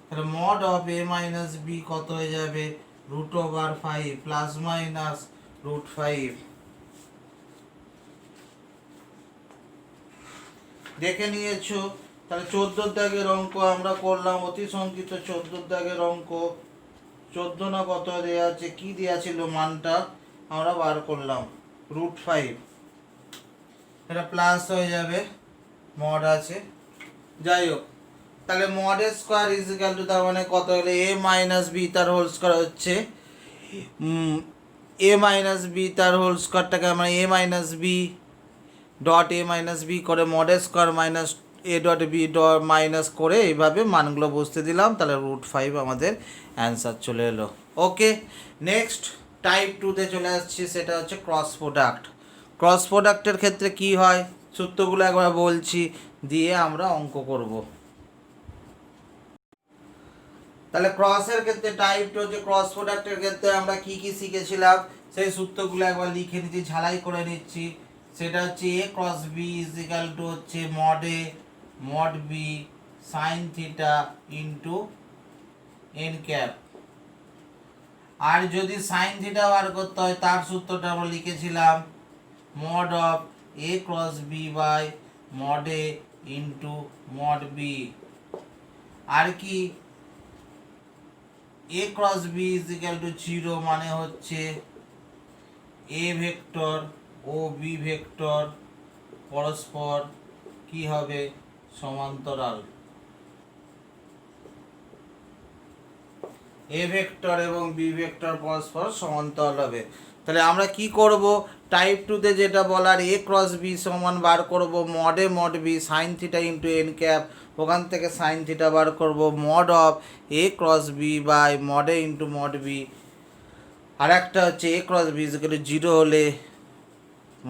A: তাহলে mod of a minus B কত হয়ে যাবে √5 প্লাস মাইনাস √5। দেখে নিয়েছো। তাহলে 14 দাগের অঙ্ক আমরা করলাম, অতি সংক্ষিপ্ত 14 দাগের অঙ্ক। 14 না কত দেওয়া আছে, কি দেওয়া ছিল মানটা আমরা বার করলাম √5, এটা প্লাস হয়ে যাবে, মড আছে, যাই হোক। তাহলে mod square is equal to, তার মানে কত হলে a মাইনাস বি তার হোল স্কোয়ার হচ্ছে a মাইনাস বি তার হোল স্কোয়ারটাকে আমরা a minus B dot a minus B করে mod square minus a dot B dot minus করে এইভাবে মানগুলো বসতে দিলাম, তাহলে √5 আমাদের অ্যান্সার চলে এলো। ওকে, নেক্সট টাইপ 2তে চলে আসছি, সেটা হচ্ছে ক্রস প্রোডাক্ট। ক্রস প্রোডাক্টের ক্ষেত্রে কি হয় সূত্রগুলো একবার বলছি, দিয়ে আমরা অঙ্ক করব। তাহলে ক্রসের ক্ষেত্রে টাইপ 2 হচ্ছে ক্রস প্রোডাক্টের ক্ষেত্রে আমরা কি কি শিখেছিলাম সেই সূত্রগুলো একবার লিখে নিচ্ছি, ঝালাই করে নিচ্ছি। সেটা হচ্ছে a cross B is equal to হচ্ছে mod a mod B sine theta into N cap. আর যদি সাইন থিটা বার করতে হয় তার সূত্রটা আমরা লিখেছিলাম mod of a cross B by mod a into mod B. আর কি a cross b is equal to 0 মানে হচ্ছে a ভেক্টর ও b ভেক্টর পরস্পর কি হবে সমান্তরাল। a ভেক্টর এবং b ভেক্টর পরস্পর সমান্তরাল হবে। তাহলে আমরা কি করব, টাইপ 2তে যেটা বলার a ক্রস b সমান বার করব mod a mod b sine theta into N cap, ওখান থেকে সাইন থিটা বার করব mod of a cross b by mod a into mod b। আর একটা হচ্ছে a cross b equal to 0 হলে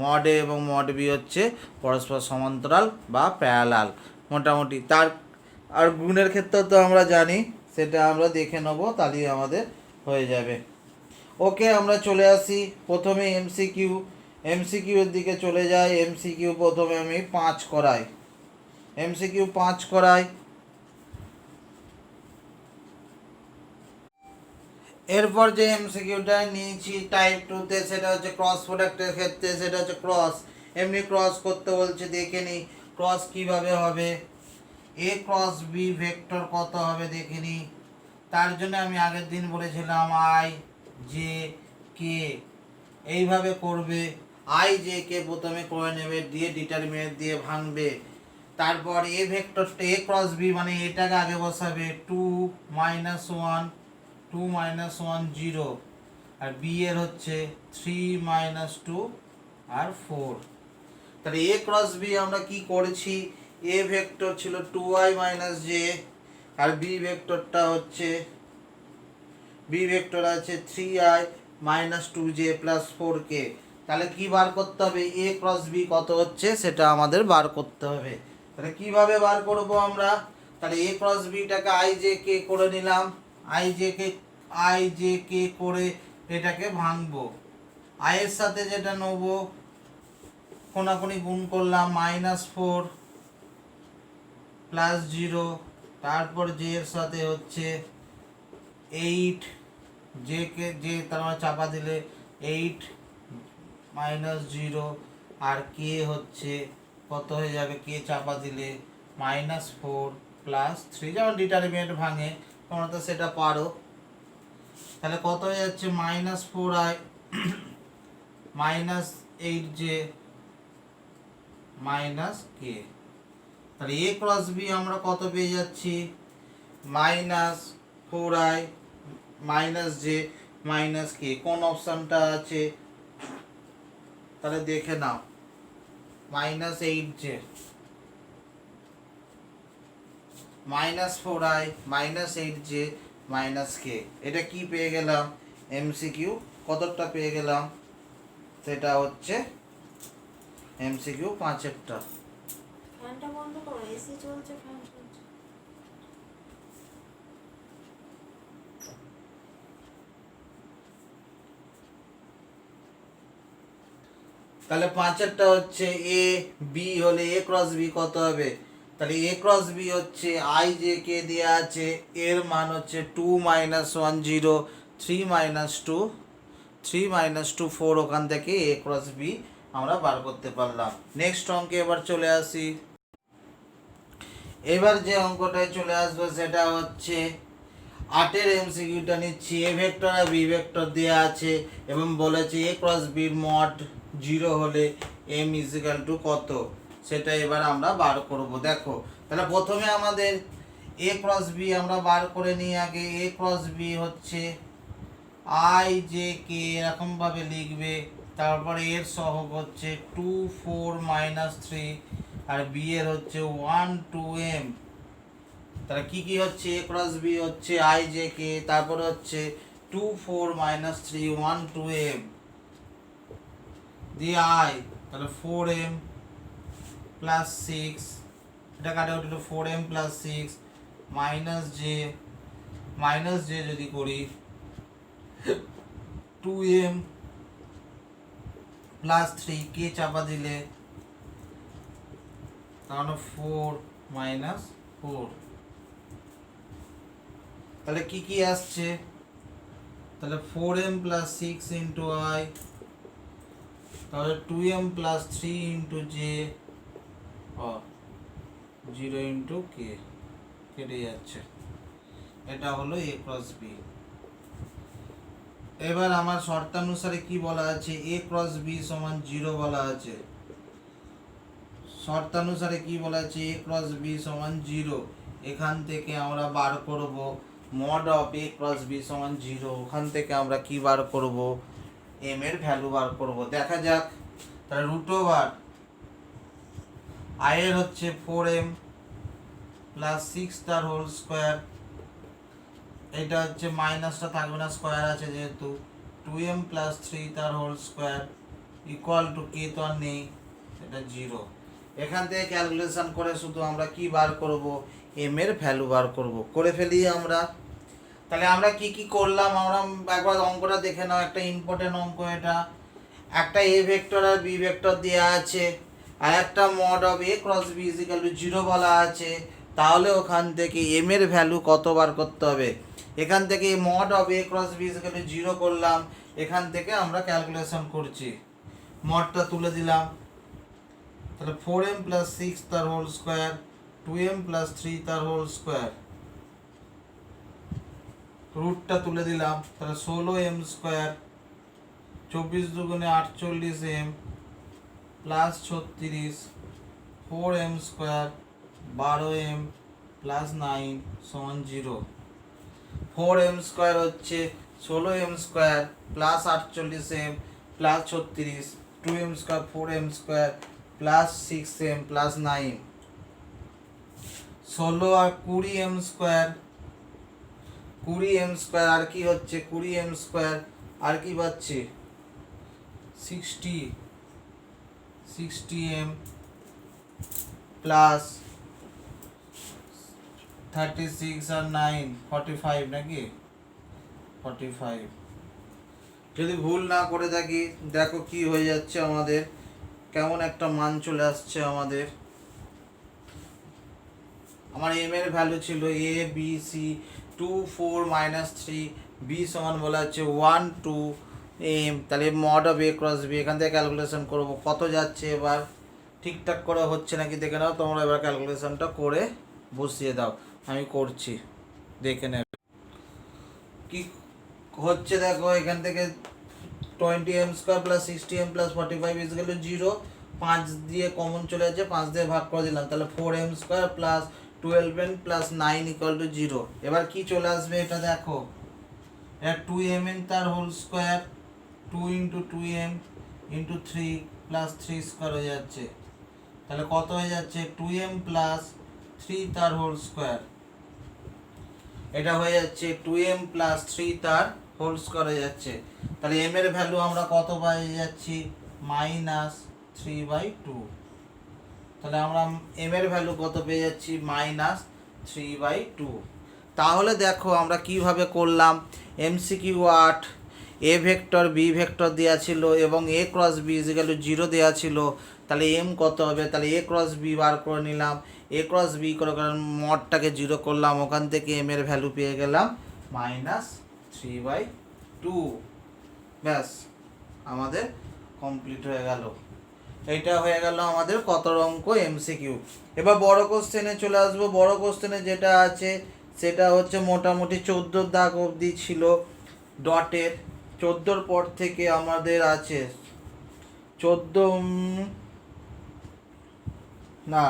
A: মড a এবং মড b হচ্ছে পরস্পর সমান্তরাল বা প্যারালাল মোটামুটি। তার আর গুণের ক্ষেত্রে তো আমরা জানি, সেটা আমরা দেখে নেব, তাহলেই আমাদের হয়ে যাবে। ওকে, আমরা চলে আসি প্রথমে এমসিকিউ এর দিকে চলে যাই। এমসিকিউ প্রথমে আমি 5 করাই, এমসিকিউ 5 করাই। এরপর যে এমসিকিউটা নিয়েছি টাইপ 2তে সেটা হচ্ছে ক্রস প্রোডাক্টের ক্ষেত্রে, সেটা হচ্ছে ক্রস। এমনি ক্রস করতে বলছে, দেখে নিই ক্রস কিভাবে হবে। a ক্রস b ভেক্টর কত হবে দেখে নিই। তার জন্য আমি আগের দিন বলেছিলাম আই জে কে এইভাবে করবে। আই জে কে প্রথমে করে নেবে, দিয়ে ডিটারমিনেন্ট দিয়ে ভাঙবে। তারপর এ ভেক্টরটা a ক্রস b মানে এটাকে আগে বসাবে 2 - 1 2 - 1 0, আর b এর হচ্ছে 3 - 2 আর 4। তাহলে a ক্রস b আমরা কি করেছি, a ভেক্টর ছিল 2i - j, আর b ভেক্টরটা হচ্ছে b ভেক্টর আছে 3i - 2j + 4k। তাহলে কি বার করতে হবে, a ক্রস b কত হচ্ছে সেটা আমাদের বার করতে হবে। তাহলে কিভাবে বার করব আমরা, তাহলে a ক্রস bটাকে i j k করে নিলাম, i j k করে এটাকে ভাঙবো। i এর সাথে যেটা নেব কোনাকুনি গুণ করলাম -4 + 0, তারপর j এর সাথে হচ্ছে 8, j তার মানে চাপা দিলে 8 - 0, আর k হচ্ছে কত হয়ে যাবে, k চাপা দিলে -4 + 3, যেমন ডিটারমিনেন্ট ভাঙে তোমরা তো সেটা পারো। তাহলে কত হয়ে যাচ্ছে -4i -8j - k। তাহলে a ক্রস b আমরা কত পেয়ে যাচ্ছি, -4i -j - k। কোন অপশনটা আছে তাহলে দেখে নাও, -8j -4i -8j - k। এটা কি পেয়ে গেলাম, এমসিকিউ কতটা পেয়ে গেলাম, সেটা হচ্ছে এমসিকিউ 5-এরটা।
B: ফ্যানটা বন্ধ করো, এসি চলছে, ফ্যান চলছে।
A: তাহলে 5-এরটা হচ্ছে a b হলে a ক্রস b কত হবে তাহলে এ ক্রস বি হচ্ছে আই জে কে দেওয়া আছে, এর মান হচ্ছে 2 - 1 0 3 - 2 3 - 2 4, ওখান থেকে এ ক্রস বি আমরা বার করতে পারলাম। নেক্সট অঙ্কে এবার চলে আসি। এবার যে অঙ্কটায় চলে আসবে সেটা হচ্ছে 8-এর এমসিকিউটা নিচ্ছি। এ ভেক্টর আর বি ভেক্টর দেওয়া আছে এবং বলেছে এ ক্রস বির মড 0 হলে এম ইজিক্যাল টু কত, সেটা এবার আমরা বার করব। দেখো তাহলে প্রথমে আমাদের এ ক্রস বি আমরা বার করে নিই আগে। এ ক্রস বি হচ্ছে আই জে কে এরকমভাবে লিখবে, তারপরে এর সহগ হচ্ছে 2 4 - 3 আর বি এর হচ্ছে 1 2 এম। তাহলে কি কি হচ্ছে, এ ক্রস বি হচ্ছে আই জে কে, তারপরে হচ্ছে 2 4 - 3 1 2 এম দিয়ে আই, তাহলে 4 এম প্লাস 6, এটা কাটা উঠলো 4 এম প্লাস 6 মাইনাস জে যদি করি 2 এম প্লাস 3 কে চাপা দিলে তাহলে 4 - 4। তাহলে কি কি আসছে, তাহলে 4m প্লাস 6 ইন্টু আই, তাহলে 2m plus 3 into J, 0 into K কেটে যাচ্ছে। এটা হলো এ ক্রস বি। এবার আমার শর্তানুসারে কি বলা আছে, এ ক্রস বি সমান 0 বলা আছে। শর্তানুসারে কি বলা আছে, এ ক্রস বি সমান 0। এখান থেকে আমরা বার করব mod of A cross B সমান 0। ওখান থেকে আমরা কি বার করব, এম এর ভ্যালু বার করব। দেখা যাক, তাহলে রুট ওভার আই এর হচ্ছে 4m প্লাস 6 তার হোল স্কোয়ার, এটা হচ্ছে মাইনাসটা থাকবে না, স্কোয়ার আছে যেহেতু, 2m প্লাস 3 তার হোল স্কোয়ার ইকুয়াল টু কে তো আর নেই, এটা 0। এখান থেকে ক্যালকুলেশন করে শুধু আমরা কি বার করব, এম এর ভ্যালু বার করব। করে ফেলি আমরা। তাহলে আমরা কি কি করলাম, আমরা একবার অঙ্কটা দেখে নাও, একটা ইম্পর্টেন্ট অঙ্ক এটা। একটা এ ভেক্টর আর বি ভেক্টর দেওয়া আছে, আর একটা mod of A cross B is equal to 0 বলা আছে। তাহলে ওখান থেকে এম এর ভ্যালু কত বার করতে হবে, এখান থেকে mod of A cross B is equal to 0 করলাম, এখান থেকে আমরা ক্যালকুলেশন করছি। মডটা তুলে দিলাম, তাহলে 4m প্লাস 6 তার হোল স্কোয়ার 2m প্লাস 3 তার হোল স্কোয়ার, রুটটা তুলে দিলাম, তাহলে 16m স্কোয়ার 24 দুগুণে 48m plus 36 4m square 12m plus 9 সমান 0। 4m স্কোয়ার হচ্ছে 16m square plus 48m plus 36, 2m square 4m square plus 6m plus 9, 16 আর 20m স্কোয়ার 20m স্কোয়ার আর কি হচ্ছে 20m স্কোয়ার আর কি পাচ্ছি 60m প্লাস 36 আর 9 45 নাকি 45। যদি ভুল না করে থাকি দেখো কি হয়ে যাচ্ছে, আমাদের কেমন একটা মান চলে আসছে। আমার এম এর ভ্যালু ছিল এ বি সি 2 4 -3, বি সমান বলা হচ্ছে 1 2 এম। তাহলে mod of A cross B, এখান থেকে ক্যালকুলেশন করব কত যাচ্ছে। এবার ঠিকঠাক করে হচ্ছে নাকি দেখে নাও তোমরা, এবার ক্যালকুলেশনটা করে বসিয়ে দাও, আমি করছি দেখে নেবে কি হচ্ছে। দেখো এখান থেকে 20m square plus 60m plus 45 equal to 0, 5 দিয়ে কমন চলে যাচ্ছে, 5 দিয়ে ভাগ করে দিলাম, তাহলে 4m square plus 12m plus 9 equal to 0। এবার কি চলে আসবে এটা দেখো, এটা 2mn তার whole square 2 into 2m into 3 plus 3 square হয়ে যাচ্ছে, তাহলে কত হয়ে যাচ্ছে 2m প্লাস 3 তার হোল স্কোয়ার, এটা হয়ে যাচ্ছে 2m প্লাস 3 তার হোল স্কোয়ার হয়ে যাচ্ছে। তাহলে m এর ভ্যালু আমরা কত পেয়ে যাচ্ছি -3/2। তাহলে আমরা m এর ভ্যালু কত পেয়ে যাচ্ছি -3/2। তাহলে দেখো আমরা কিভাবে করলাম, MCQ 8 A vector B vector দেওয়া ছিল এবং A cross B is equal to 0 দেওয়া ছিল। তাহলে এম কত হবে, তাহলে এ ক্রস বি বার করে নিলাম, এ ক্রস বি করে কারণ মডটাকে 0 করলাম, ওখান থেকে এম এর ভ্যালু পেয়ে গেলাম -3/2। ব্যাস আমাদের কমপ্লিট হয়ে গেল। এইটা হয়ে গেল আমাদের কত অঙ্ক এমসিকিউ। এবার বড় কোশ্চেনে চলে আসবো। বড় কোশ্চেনে যেটা আছে সেটা হচ্ছে মোটামুটি 14 দাগ অবধি ছিল ডটের। 14 পর থেকে আমাদের আছে 14 না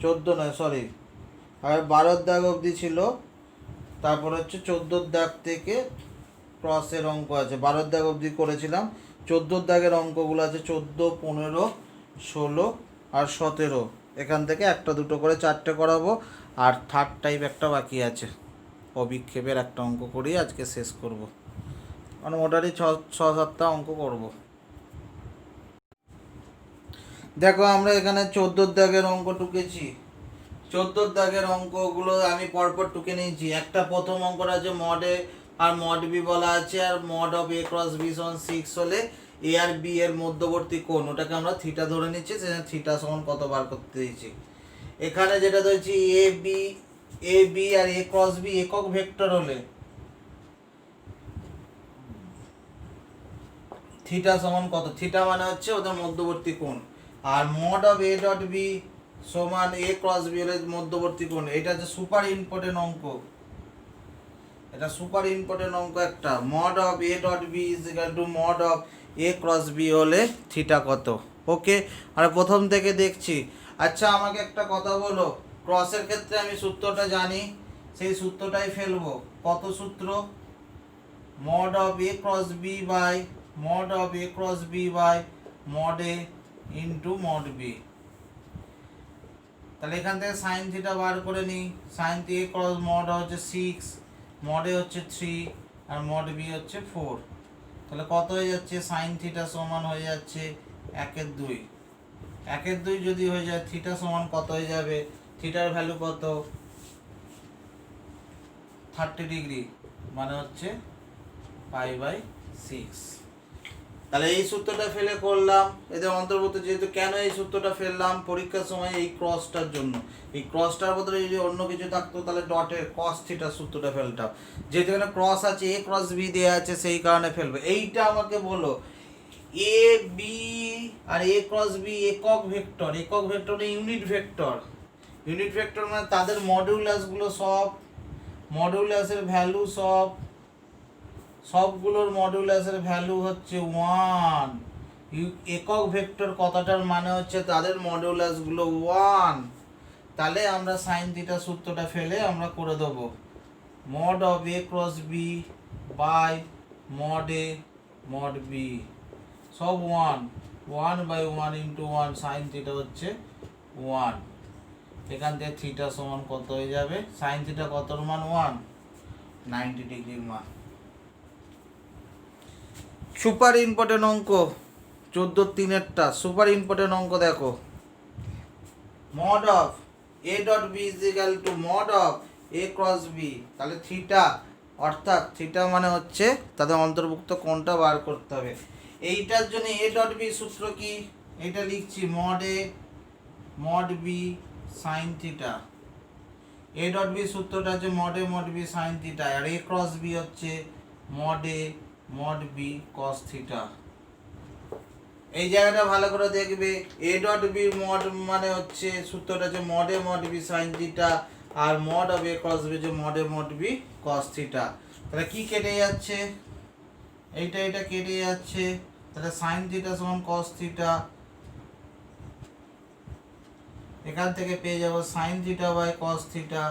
A: 14 নয় সরি, আর 12 দাগ অবধি ছিল। তারপর হচ্ছে 14 দাগ থেকে ক্রসের অঙ্ক আছে, 12 দাগ অবধি করেছিলাম। 14 দাগের অঙ্কগুলো আছে 14, 15, 16 আর 17। এখান থেকে একটা দুটো করে 4টে করাবো, আর থার্ড টাইপ একটা বাকি আছে, অভিক্ষেপের একটা অঙ্ক করেই আজকে শেষ করব। মানে মোটামুটি 6-7টা অঙ্ক করব। দেখো আমরা এখানে 14 দাগের অঙ্ক টুকেছি। 14 দাগের অঙ্কগুলো আমি পরপর টুকে নিয়েছি। একটা প্রথম অঙ্কটা আছে মড এ আর মড বি বলা আছে, আর mod of A cross B সমান 6 হলে এ আর বি এর মধ্যবর্তী কোণ, ওটাকে আমরা থিটা ধরে নিচ্ছি। সেখানে থিটা সমান কত বার করতে দিয়েছি। এখানে যেটা ধরেছি এ বি আর এ ক্রস বি একক ভেক্টর হলে থিটা সমান কত, থিটা মানে হচ্ছে ওদের মধ্যবর্তী কোণ। আর mod of A dot B সমান এ ক্রস বি হলে মধ্যবর্তী কোণ। এটা হচ্ছে সুপার ইম্পর্টেন্ট অঙ্ক, এটা সুপার ইম্পর্টেন্ট অঙ্ক একটা। Mod of A dot B is equal to mod of A cross B হলে থিটা কত। ওকে, আর প্রথম থেকে দেখছি। আচ্ছা আমাকে একটা কথা বলো, ক্রসের ক্ষেত্রে আমি সূত্রটা জানি, সেই সূত্রটাই ফেলবো। কত সূত্র? Mod of A cross B by mod of A cross B by mod A into mod B. তাহলে এখান থেকে সাইন থিটা বার করে নিই। সাইন থিটা ক্রস মড হচ্ছে 6, মড এ হচ্ছে 3 আর মড বি হচ্ছে 4। তাহলে কত হয়ে যাচ্ছে? সাইন থিটা সমান হয়ে যাচ্ছে 1/2। 1/2 যদি হয়ে যায় থিটা সমান কত হয়ে যাবে? থিটার ভ্যালু কত? 30 ডিগ্রি, মানে হচ্ছে π/6। তাহলে এই সূত্রটা ফেলে করলাম এদের অন্তর্ভুক্ত। যেহেতু কেন এই সূত্রটা ফেললাম, পরীক্ষার সময় এই ক্রসটার জন্য। এই ক্রসটার বদলে যদি অন্য কিছু থাকতো তাহলে ডটের কস থিটা সূত্রটা ফেলতাম। যেহেতু এখানে ক্রস আছে, এ ক্রস বি দেওয়া আছে, সেই কারণে ফেলবো। এইটা আমাকে বলো, এ বি আর এ ক্রস বি একক ভেক্টর, একক vector unit vector. Unit vector মানে তাদের মডিউলাসগুলো সব, মডিউলাসের ভ্যালু সবগুলোর মডিউলাসের ভ্যালু হচ্ছে 1। একক ভেক্টর কথাটার মানে হচ্ছে তাদের মডিউলাসগুলো 1। তাহলে আমরা সাইন থিটা সূত্রটা ফেলে আমরা করে দেবো mod of A cross B by mod A mod B সব 1/1 ইন্টু 1 সাইন থিটা হচ্ছে 1। এখান থেকে থিটা সমান কত হয়ে যাবে? সাইন থিটা কতর মান? 1, 90 ডিগ্রির মান। সুপার ইম্পর্টেন্ট অঙ্ক 14-3-টা সুপার ইম্পর্টেন্ট অঙ্ক। দেখো, mod of A dot B is equal to mod of A cross B. তাহলে থিটা, অর্থাৎ থিটা মানে হচ্ছে তাদের অন্তর্ভুক্ত কোণটা বার করতে হবে। এইটার জন্য এ ডট বি সূত্র কি? এটা লিখছি mod A mod B sine theta. A dot B সূত্রটা হচ্ছে mod A mod B sine theta, আর এ ক্রস বি হচ্ছে mod A mod B cos theta. এই জায়গাটা ভালো করে দেখবে। এ ডট বি মড মানে হচ্ছে সূত্রটা হচ্ছে mod A mod B sine theta, আর mod of A cross B হচ্ছে mod A mod B cos theta. তাহলে কি কেটে যাচ্ছে? এটা কেটে যাচ্ছে। তাহলে সাইন থিটা সমান কস থিটা। এখান থেকে পেয়ে যাব sine theta by cos theta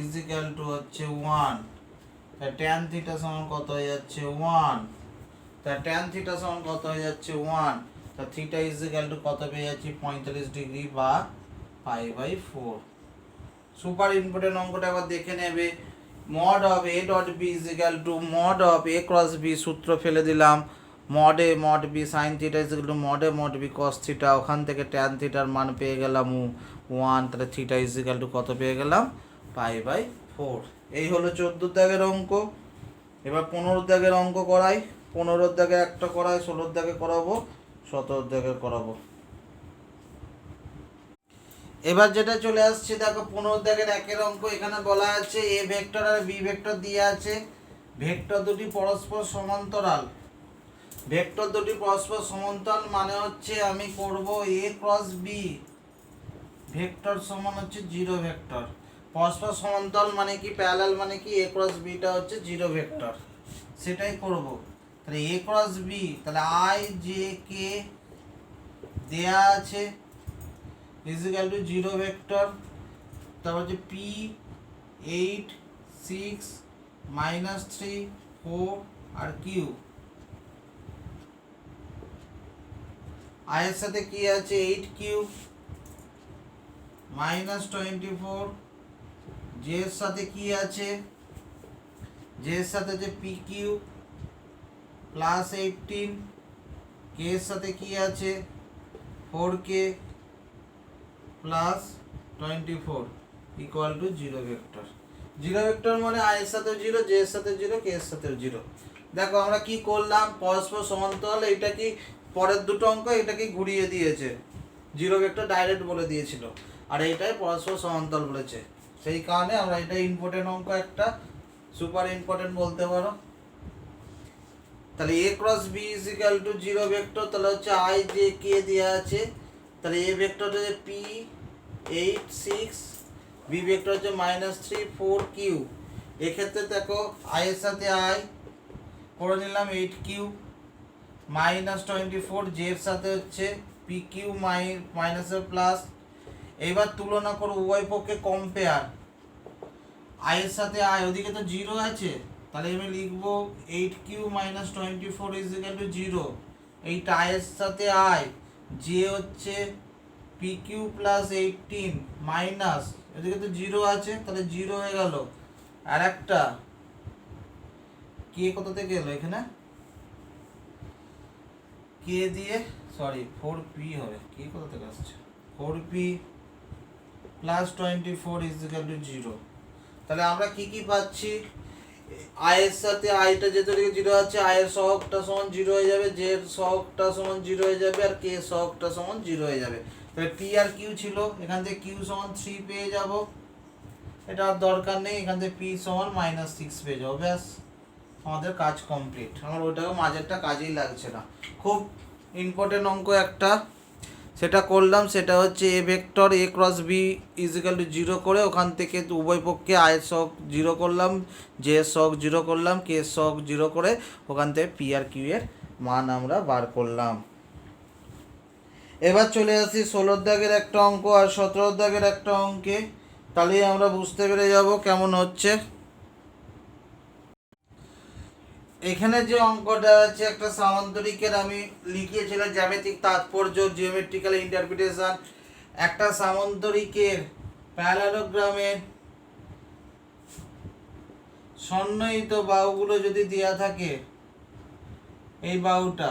A: is equal to হচ্ছে 1। তাহলে ট্যান থিটা সমান কত হয়ে যাচ্ছে? 1। তা ট্যান থিটা সমান কত হয়ে যাচ্ছে? 1। তা থিটা ইজ ইকুয়াল টু কত পেয়ে যাচ্ছি? 45 ডিগ্রি বা π/4। সুপার ইম্পর্টেন্ট অঙ্কটা একবার দেখে নেবে। Mod of A dot B is equal to mod of A cross B সূত্র ফেলে দিলাম। Mod A mod B sine theta is equal to mod A mod B cos theta. ওখান থেকে ট্যান থিটার মান পেয়ে গেলাম 1। তাহলে থিটা ইজ ইকুয়াল টু কত পেয়ে গেলাম? π/4। এই হলো 14 দাগের অঙ্ক। এবার 15 দাগের অঙ্ক করাই। 15 দাগে একটা করাই, 16 দাগে করাবো, 17 দাগে করাবো। এবার যেটা চলে আসছে দেখো 15 দাগের একের অঙ্ক। এখানে বলা আছে এ ভেক্টর আর বি ভেক্টর দিয়ে আছে, ভেক্টর দুটি পরস্পর সমান্তরাল। ভেক্টর দুটি পরস্পর সমান্তরাল মানে হচ্ছে আমি করব এ ক্রস বি ভেক্টর সমান হচ্ছে জিরো ভেক্টর। পরস্পর সমান্তরাল মানে কি, প্যারালাল মানে কি, এ ক্রস বিটা হচ্ছে জিরো ভেক্টর, সেটাই করব। তাহলে এ ক্রস বি, তাহলে আই জে কে দেয়া আছে ইজিক্যাল টু জিরো ভেক্টর। তারপর হচ্ছে পি 8 6 -3 4 আর কিউ। আই এর সাথে কি আছে 8 কিউ -24, জে এর সাথে কি আছে, জে এর সাথে আছে পি কিউ +18, কে এর সাথে কি আছে 4k +24 equal to zero vector. Zero vector মানে আই এর সাথে জিরো, জে এর সাথে জিরো, কে এর সাথে জিরো। দেখো আমরা কি করলাম, পরস্পর সমান্তরাল, এটা কি পরের দুটো অঙ্ক এটাকে ঘুরিয়ে দিয়েছে, জিরো ভেক্টর ডাইরেক্ট বলে দিয়েছিল, আর এটাই পরস্পর সমান্তরাল বলেছে। সেই কারণে আমরা এটা ইম্পর্টেন্ট অঙ্ক, একটা সুপার ইম্পর্টেন্ট বলতে পারো। তাহলে A cross B is equal to zero vector, তাহলে হচ্ছে আই জে কে দেওয়া আছে, তাহলে এ ভেক্টর হচ্ছে পি 8 6, বি ভেক্টর হচ্ছে -3 4 কিউ। এক্ষেত্রে দেখো আই এর সাথে আই করে নিলাম 8 কিউ -24, জে এর সাথে হচ্ছে পি কিউ মাইনাসের প্লাস। এইবার তুলনা করো উভয় পক্ষে কম্পেয়ার, আই এর সাথে আই, ওদিকে তো জিরো আছে, তাহলে আমি লিখবো 8 কিউ -24 ইজিক্যাল টু জিরো। এইটা আই এর সাথে আই, জে হচ্ছে পি কিউ +18 মাইনাস, এদিকে তো জিরো আছে, তাহলে জিরো হয়ে গেল। আর একটা কে কত থেকে গেল, এখানে কে দিয়ে, সরি 4p হবে, কে কত থেকে আসছে 4p +24 ইজিক্যাল টু জিরো। তাহলে আমরা কি কি পাচ্ছি, আই এর সাথে আইটা যেহেতু জিরো আছে, আই এর সহগটা সমান জিরো হয়ে যাবে, জে এর সহগটা সমান জিরো হয়ে যাবে, আর কে এর সহগটা সমান জিরো হয়ে যাবে। তাহলে পি আর কিউ ছিল, এখান থেকে কিউ সমান 3 পেয়ে যাব, এটা আর দরকার নেই, এখান থেকে পি সমান -6 পেয়ে যাবো, ব্যাস আমাদের কাজ কমপ্লিট। আমার ওইটাও মাঝেরটা কাজেই লাগছে না, খুব ইম্পর্টেন্ট অঙ্ক একটা, সেটা করলাম। সেটা হচ্ছে A vector A cross B is equal to zero করে ওখান থেকে উভয় পক্ষে আয়ের সহগ জিরো করলাম, জে এর সহগ জিরো করলাম, কে এর সহগ জিরো করে ওখান থেকে পি আর কিউ এর মান আমরা বার করলাম। এবার চলে আসি 16 দাগের একটা অঙ্ক আর 17 দাগের একটা অঙ্কে, তাহলেই আমরা বুঝতে পেরে যাব কেমন হচ্ছে। এখানে যে অঙ্কটা আছে একটা সামান্তরিকের, আমি লিখিয়েছিলাম জ্যামিতিক তাৎপর্য, জিওমেট্রিক্যাল ইন্টারপ্রিটেশন। একটা সামান্তরিকের প্যারালোগ্রামের সন্নিহিত বাহুগুলো যদি দেয়া থাকে, এই বাহুটা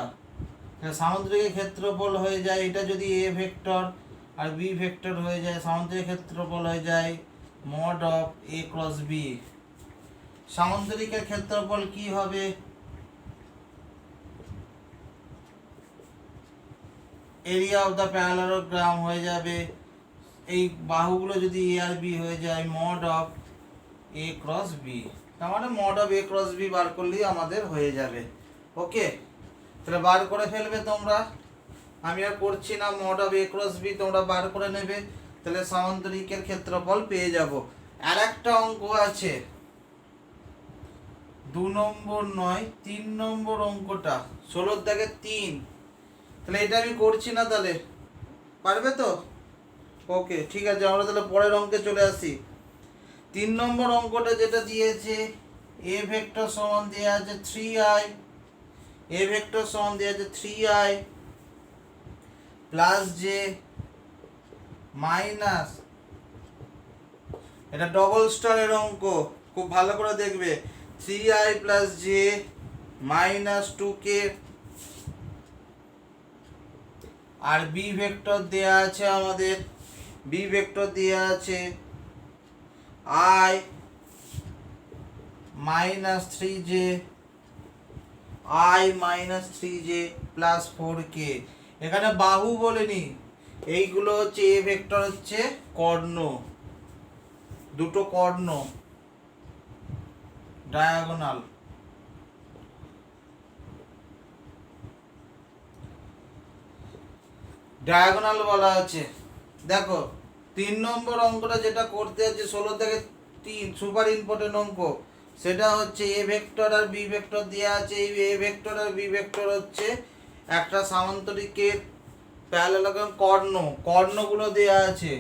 A: সামান্তরিকের ক্ষেত্রফল হয়ে যায়, এটা যদি এ ভেক্টর আর বি ভেক্টর হয়ে যায়, সামান্তরিকের ক্ষেত্রফল হয়ে যায় mod of A cross B. সামান্তরিকের ক্ষেত্রফল কি হবে, এরিয়া অফ দ্য প্যারালোগ্রাম হয়ে যাবে, এই বাহুগুলো যদি এ আর বি হয়ে যায় mod of A cross B. তার মানে mod of A cross B বার করলেই আমাদের হয়ে যাবে। ওকে, তাহলে বার করে ফেলবে তোমরা, আমি আর করছি না, mod of A cross B তোমরা বার করে নেবে, তাহলে সামান্তরিকের ক্ষেত্রফল পেয়ে যাব। আর একটা অঙ্ক আছে 2 নম্বর নয় 3 নম্বর অঙ্কটা 16 দাগের 3, তাহলে এটা আমি করছি না, তাহলে পারবে তো? ওকে ঠিক আছে, আমরা তাহলে পরের অঙ্কে চলে আসি। 3 নম্বর অঙ্কটা যেটা দিয়েছে, এ ভেক্টর সমান দেওয়া আছে 3i, এ ভেক্টর সমান দেওয়া আছে 3i প্লাস জে মাইনাস, এটা ডবল স্টারের অঙ্ক, খুব ভালো করে দেখবে, 3i plus J minus 2k, আর বি ভেক্টর দেয়া আছে আমাদের, বি ভেক্টর দেয়া আছে i -3j, i -3j plus 4k। এখানে বাহু বলেনি, এইগুলো হচ্ছে এ ভেক্টর হচ্ছে কর্ণ, দুটো কর্ণ ডায়াগোনাল। ডায়াগোনাল বলা আছে। দেখো 3 নম্বর অঙ্কটা যেটা করতে আছে 16 থেকে 3 সুপার ইম্পর্টেন্ট অঙ্ক, সেটা হচ্ছে এ ভেক্টর আর বি ভেক্টর দেওয়া আছে। এই এ ভেক্টর আর বি ভেক্টর হচ্ছে একটা সামান্তরিকের প্যারালালোগ্রাম কর্ণ, কর্ণগুলো দেওয়া আছে।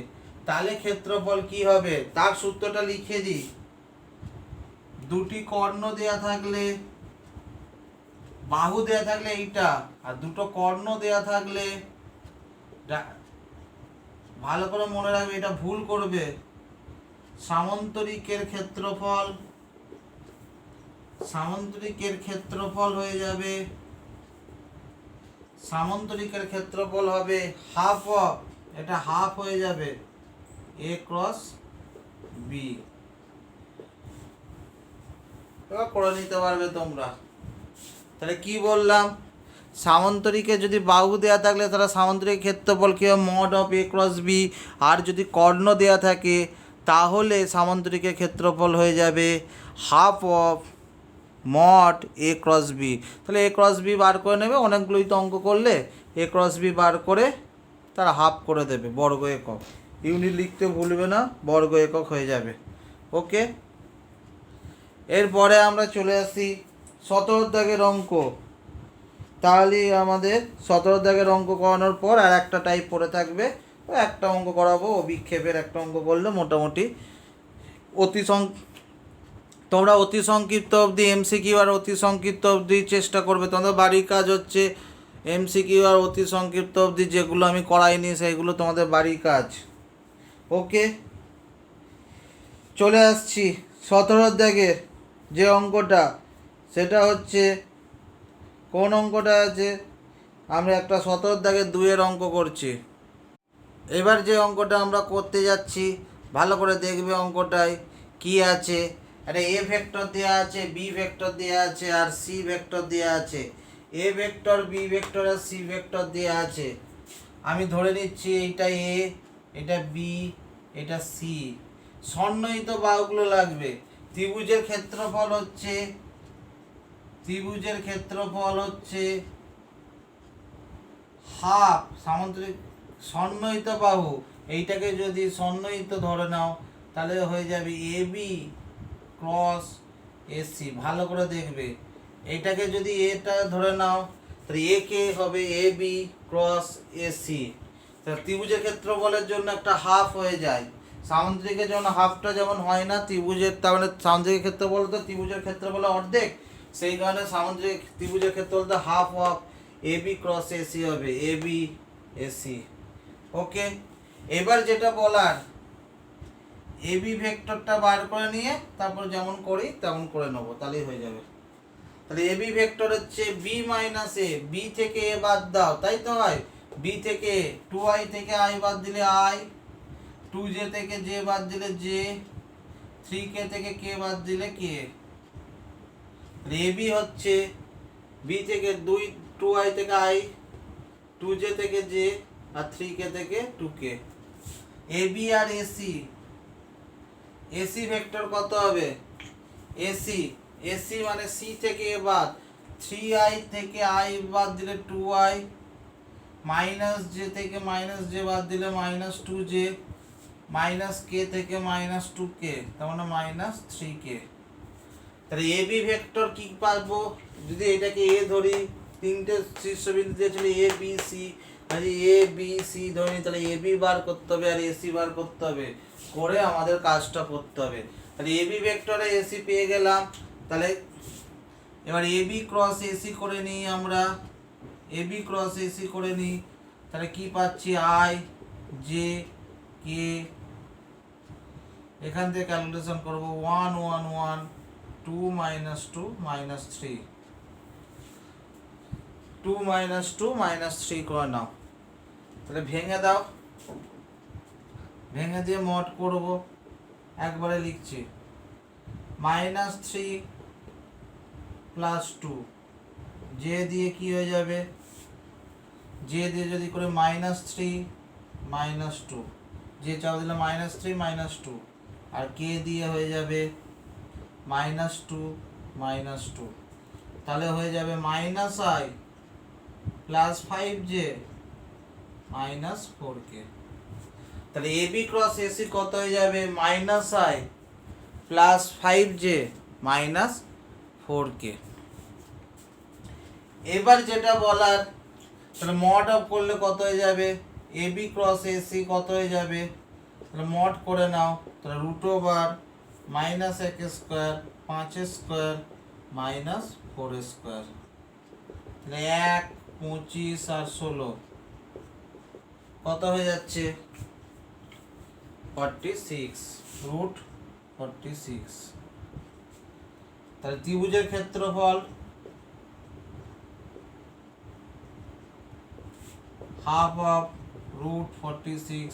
A: তাহলে ক্ষেত্রফল কি হবে তার সূত্রটা লিখে দিই। দুটি কর্ণ দেয়া থাকলে, বাহু দেয়া থাকলে এইটা, আর দুটো কর্ণ দেয়া থাকলে, ভালো করে মনে রাখবে, এটা ভুল করবে। সামান্তরিকের ক্ষেত্রফল, সামান্তরিকের ক্ষেত্রফল হয়ে যাবে, সামান্তরিকের ক্ষেত্রফল হবে হাফ অফ, এটা হাফ হয়ে যাবে এ ক্রস বি। এবার করে নিতে পারবে তোমরা। তাহলে কি বললাম, সামান্তরিকে যদি বাহু দেয়া থাকলে তাহলে সামান্তরিক ক্ষেত্রফল কি হবে mod of A cross B, আর যদি কর্ণ দেয়া থাকে তাহলে সামান্তরিকের ক্ষেত্রফল হয়ে যাবে half of mod A cross B. তাহলে এ ক্রস বি বার করে নেবে, অনেকগুলোই তো অঙ্ক করলে এ ক্রস বি বার করে তারা হাফ করে দেবে, বর্গ একক। ইউনিট লিখতে ভুলবে না, বর্গ একক হয়ে যাবে। ওকে, এরপরে আমরা চলে আসি 17 দাগের অঙ্ক। তাহলে আমাদের 17 দাগের অঙ্ক করানোর পর আর একটা টাইপ পড়ে থাকবে, একটা অঙ্ক করাবো, অভিক্ষেপের একটা অঙ্ক করলে মোটামুটি তোমরা অতি সংক্ষিপ্ত অবধি এমসিকিউ আর অতি সংক্ষিপ্ত অবধি চেষ্টা করবে। তোমাদের বাড়ির কাজ হচ্ছে এমসিকিউ আর অতি সংক্ষিপ্ত অবধি যেগুলো আমি করাইনি সেইগুলো তোমাদের বাড়ির কাজ। ওকে, চলে আসছি 17 দাগের যে অঙ্কটা, সেটা হচ্ছে কোন অঙ্কটা আছে, আমরা একটা 17 দাগের 2-এর অঙ্ক করছি। এবার যে অঙ্কটা আমরা করতে যাচ্ছি ভালো করে দেখবে অঙ্কটায় কি আছে। একটা এ ভেক্টর দেওয়া আছে, বি ভেক্টর দেওয়া আছে, আর সি ভেক্টর দেওয়া আছে। এ ভেক্টর, বি ভেক্টর আর সি ভেক্টর দেওয়া আছে। আমি ধরে নিচ্ছি এইটা এ, এটা বি, এটা সি। সন্নিহিত বাহুগুলো লাগবে। ত্রিভুজের ক্ষেত্রফল হচ্ছে, ত্রিভুজের ক্ষেত্রফল হচ্ছে হাফ সামান্তরিক সন্নিহিত বাহু, এইটাকে যদি সন্নিহিত ধরে নাও তাহলে হয়ে যাবে এ বি ক্রস এসি। ভালো করে দেখবে, এইটাকে যদি এটা ধরে নাও তাহলে এ কে হবে এ বি ক্রস এসি। তাহলে ত্রিভুজের ক্ষেত্রফলের জন্য একটা হাফ হয়ে যায়, সামান্তরিকের জন্য হাফটা যেমন হয় না ত্রিভুজের, তার মানে সামান্তরিকের ক্ষেত্রফল তো ত্রিভুজের ক্ষেত্রফলের অর্ধেক, সেই কারণে সামান্তরিক ত্রিভুজের ক্ষেত্রফল তো half of A B cross AC হবে, এ বি এসি। ওকে, এবার যেটা বলার, এ বি ভেক্টরটা বার করে নিয়ে তারপর যেমন করি তেমন করে নেবো, তাহলেই হয়ে যাবে। তাহলে এ বি ভেক্টর হচ্ছে বি মাইনাস এ, বি থেকে এ বাদ দাও, তাই তো হয়। বি থেকে 2i থেকে i বাদ দিলে i, 2j থেকে j বাদ দিলে j, 3k থেকে k বাদ দিলে k। এ বি হচ্ছে বি থেকে 2i থেকে i, 2j থেকে j, আর 3k থেকে 2k। এ বি আর এসি, এসি ভেক্টর কত হবে, এসি, এসি মানে সি থেকে এ বাদ, 3i থেকে i বাদ দিলে 2i, মাইনাস জে থেকে মাইনাস জে বাদ দিলে মাইনাস 2j, মাইনাস কে থেকে মাইনাস 2k, তার মানে মাইনাস 3k। তাহলে এ বি ভেক্টর কি পাবো, যদি এটাকে এ ধরি, তিনটে শীর্ষবিন্দু দিয়েছিল এ বি সি, তাহলে এ বি সি ধরি, তাহলে এ বি বার করতে হবে আর এসি বার করতে হবে, করে আমাদের কাজটা করতে হবে। তাহলে এ বি ভেক্টরে এসি পেয়ে গেলাম। তাহলে এবার এ বি ক্রস এসি করে নিই আমরা, এ বি ক্রস এসি করে নিই, তাহলে কি পাচ্ছি আই জে কে, এখান থেকে ক্যালকুলেশন করবো 1 1 1, 2 minus 2 minus 3, 2 minus 2 minus 3 করে নাও। তাহলে ভেঙে দাও, ভেঙে দিয়ে মড করব, একবারে লিখছি মাইনাস 3 প্লাস 2, জে দিয়ে কি হয়ে যাবে, জে দিয়ে যদি করে মাইনাস 3 -2, যে চাপ দিলে -3 -2, আর কে দিয়ে হয়ে যাবে -2 -2, তাহলে হয়ে যাবে -i plus 5j minus 4k। তাহলে এবি ক্রস এসি কত হয়ে যাবে -i plus 5j minus 4k। এবার যেটা বলার, তাহলে মড অফ করলে কত হয়ে যাবে, এবি ক্রস এসি কত হয়ে যাবে, তাহলে মড করে নাও, তাহলে √/-1 স্কোয়ার 5 স্কোয়ার মাইনাস 4 স্কোয়ার, তাহলে 1 25 আর 16 কত হয়ে যাচ্ছে 46 √46। তাহলে ত্রিভুজের ক্ষেত্রফল হাফ অফ √46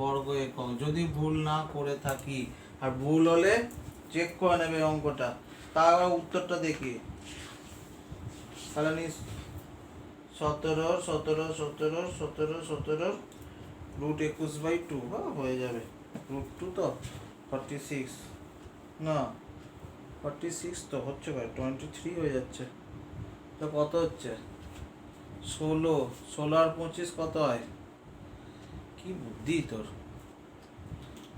A: বর্গ একক, যদি ভুল না করে থাকি, আর ভুল হলে চেক করে নেবে অঙ্কটা। তারপর উত্তরটা দেখি, তাহলে 17 17 17 17 17 √21/2 হয়ে যাবে, √2 তো 46 না 46 তো হচ্ছে ভাই 23 হয়ে যাচ্ছে, তো কত হচ্ছে 16 16 আর 25 কত হয়, কি বুদ্ধি তোর,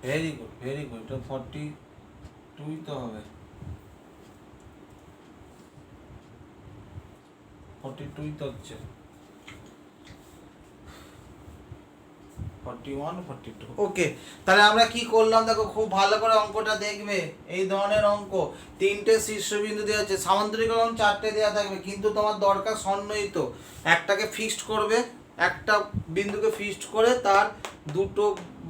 A: ভেরি গুড ভেরি গুড, এটা 42 তো হবে, 42 তো হচ্ছে 41 42। ওকে, তাহলে আমরা কি করলাম দেখো, খুব ভালো করে অঙ্কটা দেখবে। এই ধরনের অঙ্ক 3টে শীর্ষবিন্দু দেওয়া আছে, সামান্তরিকরণ 4টে দেওয়া থাকবে, কিন্তু তোমার দরকার সন্নিহিত, একটাকে ফিক্সড করবে, একটা বিন্দুকে ফিক্সড করে তার দুটো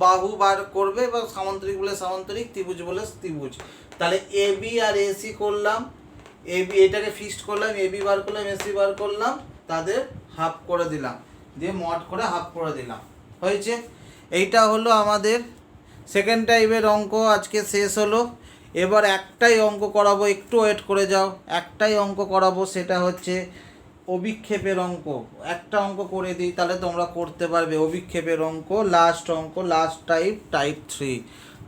A: বাহু বার করবে, বা সামান্তরিক বলে সামান্তরিক, ত্রিভুজ বলে ত্রিভুজ। তাহলে এবি আর এসি করলাম, এবি এটাকে ফিক্সড করলাম, এবি বার করলাম, এসি বার করলাম, তাদের হাফ করে দিলাম, দিয়ে মড করে হাফ করে দিলাম, হয়েছে। এইটা হলো আমাদের সেকেন্ড টাইপের অঙ্ক, আজকে শেষ হলো। এবার একটাই অঙ্ক করাবো, একটু ওয়েট করে যাও, একটাই অঙ্ক করাবো, সেটা হচ্ছে অভিক্ষেপের অঙ্ক। একটা অঙ্ক করে দিই, তাহলে তোমরা করতে পারবে অভিক্ষেপের অঙ্ক, লাস্ট অঙ্ক, লাস্ট টাইপ, টাইপ 3।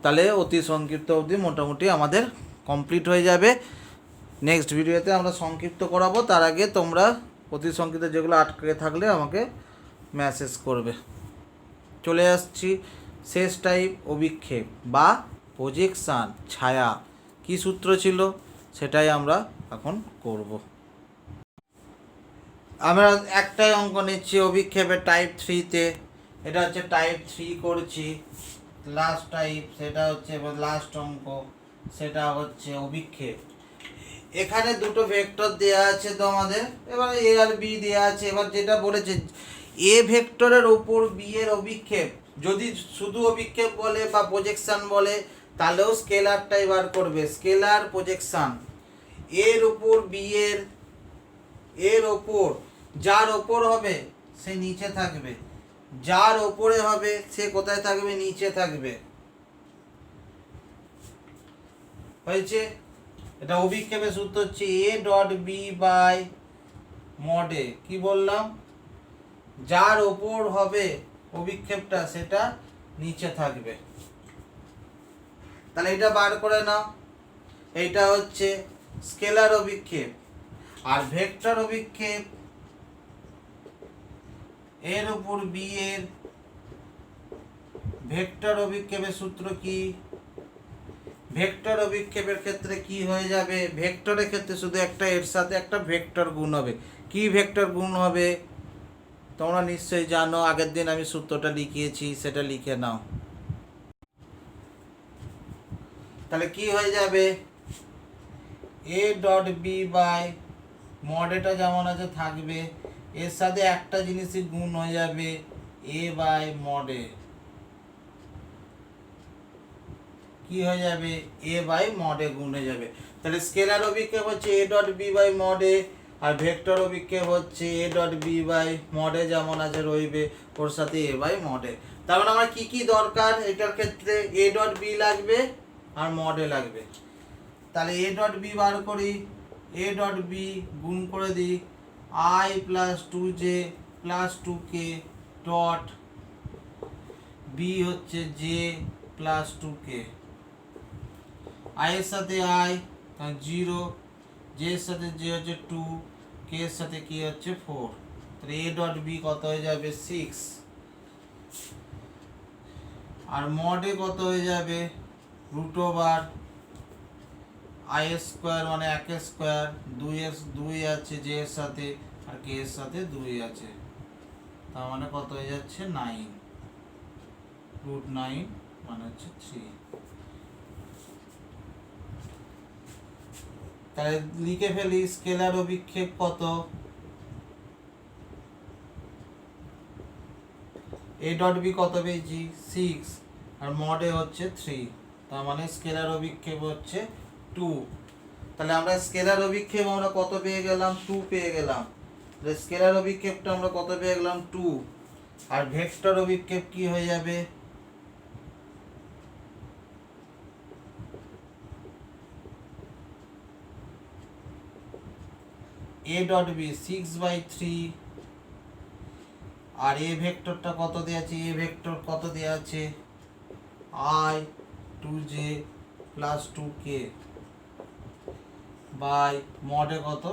A: তাহলে অতি সংক্ষিপ্ত অবধি মোটামুটি আমাদের কমপ্লিট হয়ে যাবে। নেক্সট ভিডিওতে আমরা সংক্ষিপ্ত করাবো, তার আগে তোমরা অতি সংক্ষিপ্ত যেগুলো আটকে থাকলে আমাকে মেসেজ করবে। চলে আসছি শেষ টাইপ, অভিক্ষেপ বা প্রজেকশান, ছায়া। কি সূত্র ছিল সেটাই আমরা এখন করব। আমরা একটাই অঙ্ক নিচ্ছি অভিক্ষেপের টাইপ 3-তে, এটা হচ্ছে টাইপ 3 করছি, লাস্ট টাইপ, সেটা হচ্ছে লাস্ট অঙ্ক, সেটা হচ্ছে অভিক্ষেপ। এখানে দুটো ভেক্টর দেয়া আছে তোমাদের, এবার এ আর বি দেয়া আছে। এবার যেটা বলেছে, এ ভেক্টরের উপর বি এর অভিক্ষেপ, যদি শুধু অভিক্ষেপ বলে বা প্রজেকশন বলে, তাহলেও স্কেলারটাই বার করবে, স্কেলার প্রজেকশন। এর উপর বি এর ওপর, যার ওপর হবে সে নিচে থাকবে, যার ওপরে হবে সে কোথায় থাকবে, নিচে থাকবে, হয়েছে। এটা অভিক্ষেপের সূত্র হচ্ছে A dot B by mod A. কি বললাম, যার ওপর হবে অভিক্ষেপটা সেটা নিচে থাকবে। তাহলে এটা বার করে নাও, এইটা হচ্ছে স্কেলার অভিক্ষেপ। আর ভেক্টর অভিক্ষেপ, এর উপর বি এর ভেক্টর অভিক্ষেপের সূত্র কি, ভেক্টর অভিক্ষেপের ক্ষেত্রে কি হয়ে যাবে, ভেক্টরের ক্ষেত্রে শুধু একটা এর সাথে একটা ভেক্টর গুণ হবে। কি ভেক্টর গুণ হবে তোমরা নিশ্চয়ই জানো, আগের দিন আমি সূত্রটা লিখিয়েছি, সেটা লিখে নাও। তাহলে কি হয়ে যাবে, A dot B by mod এটা যেমন আছে থাকবে, এর সাথে একটা জিনিসই গুণ হয়ে যাবে, এ বাই মড এ। কি হয়ে যাবে, এ বাই মড এ গুণ হয়ে যাবে। তাহলে স্কেলার অভিক্ষেপ হচ্ছে A dot B by mod A, আর ভেক্টর অভিক্ষেপ হচ্ছে A dot B by mod A যেমন আছে রইবে, ওর সাথে এ বাই মড এ। তার মানে আমার কি কি দরকার এটার ক্ষেত্রে, এ ডট বি লাগবে আর মড এ লাগবে। তাহলে এ ডট বি বার করি, এ ডট বি গুণ করে দিই i plus 2j plus 2k dot B হচ্ছে জে প্লাস 2k, আই এর সাথে আই 0, জে এর সাথে জে হচ্ছে 2, কে এর সাথে কি হচ্ছে 4, তাহলে এ ডট বি কত হয়ে যাবে 6, আর মডে কত হয়ে যাবে রুট ওভার আই স্কোয়ার মানে 1 স্কোয়ার, 2 আছে জে এর সাথে আর কে এর সাথে 2 আছে, তার মানে কত হয়ে যাচ্ছে 9, রুট 9 মানে হচ্ছে 3। তাহলে লিখে ফেলি স্কেলার অভিক্ষেপ কত, এ ডট বি কত পেয়েছি 6 আর মডে হচ্ছে 3, তার মানে স্কেলার অভিক্ষেপ হচ্ছে 2। তাহলে আমরা স্কেলার অভিক্ষেপ আমরা কত পেয়ে গেলাম 2 পেয়ে গেলাম, তাহলে স্কেলার অভিক্ষেপটা আমরা কত পেয়ে গেলাম 2, আর ভেক্টর অভিক্ষেপ কি হয়ে যাবে a ডট বি 6/3, আর এ ভেক্টরটা কত দেওয়া আছে, এ ভেক্টর কত দেওয়া আছে i 2j plus 2k by মডে কত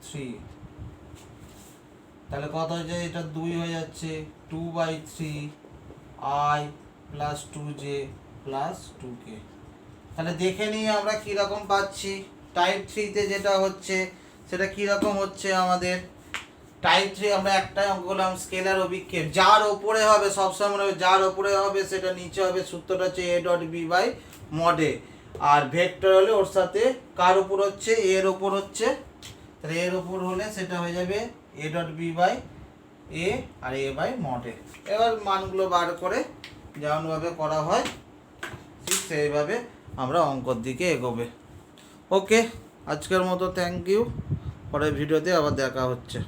A: 3, তাহলে কত হয়ে যায় এটা 2 হয়ে যাচ্ছে 2/3 i plus 2j plus 2k। তাহলে দেখে নিই আমরা কীরকম পাচ্ছি। টাইপ 3 তে যেটা হচ্ছে সেটা কীরকম হচ্ছে আমাদের, টাইপ 3 আমরা একটাই অঙ্ক করলাম স্কেলার অভিক্ষেপ, যার ওপরে হবে সবসময় মনে হবে যার ওপরে হবে সেটা নিচে হবে, সূত্রটা হচ্ছে এ ডট বি বাই মডে, আর ভেক্টর হলে ওর সাথে কার উপর হচ্ছে এর ওপর হচ্ছে, তাহলে এর ওপর হলে সেটা হয়ে যাবে A dot B by A আর এ বাই মডে। এবার মানগুলো বার করে যেমনভাবে করা হয় ঠিক সেইভাবে আমরা অঙ্কর দিকে এগোবে। ওকে, আজকের মতো থ্যাংক ইউ, পরের ভিডিওতে আবার দেখা হচ্ছে।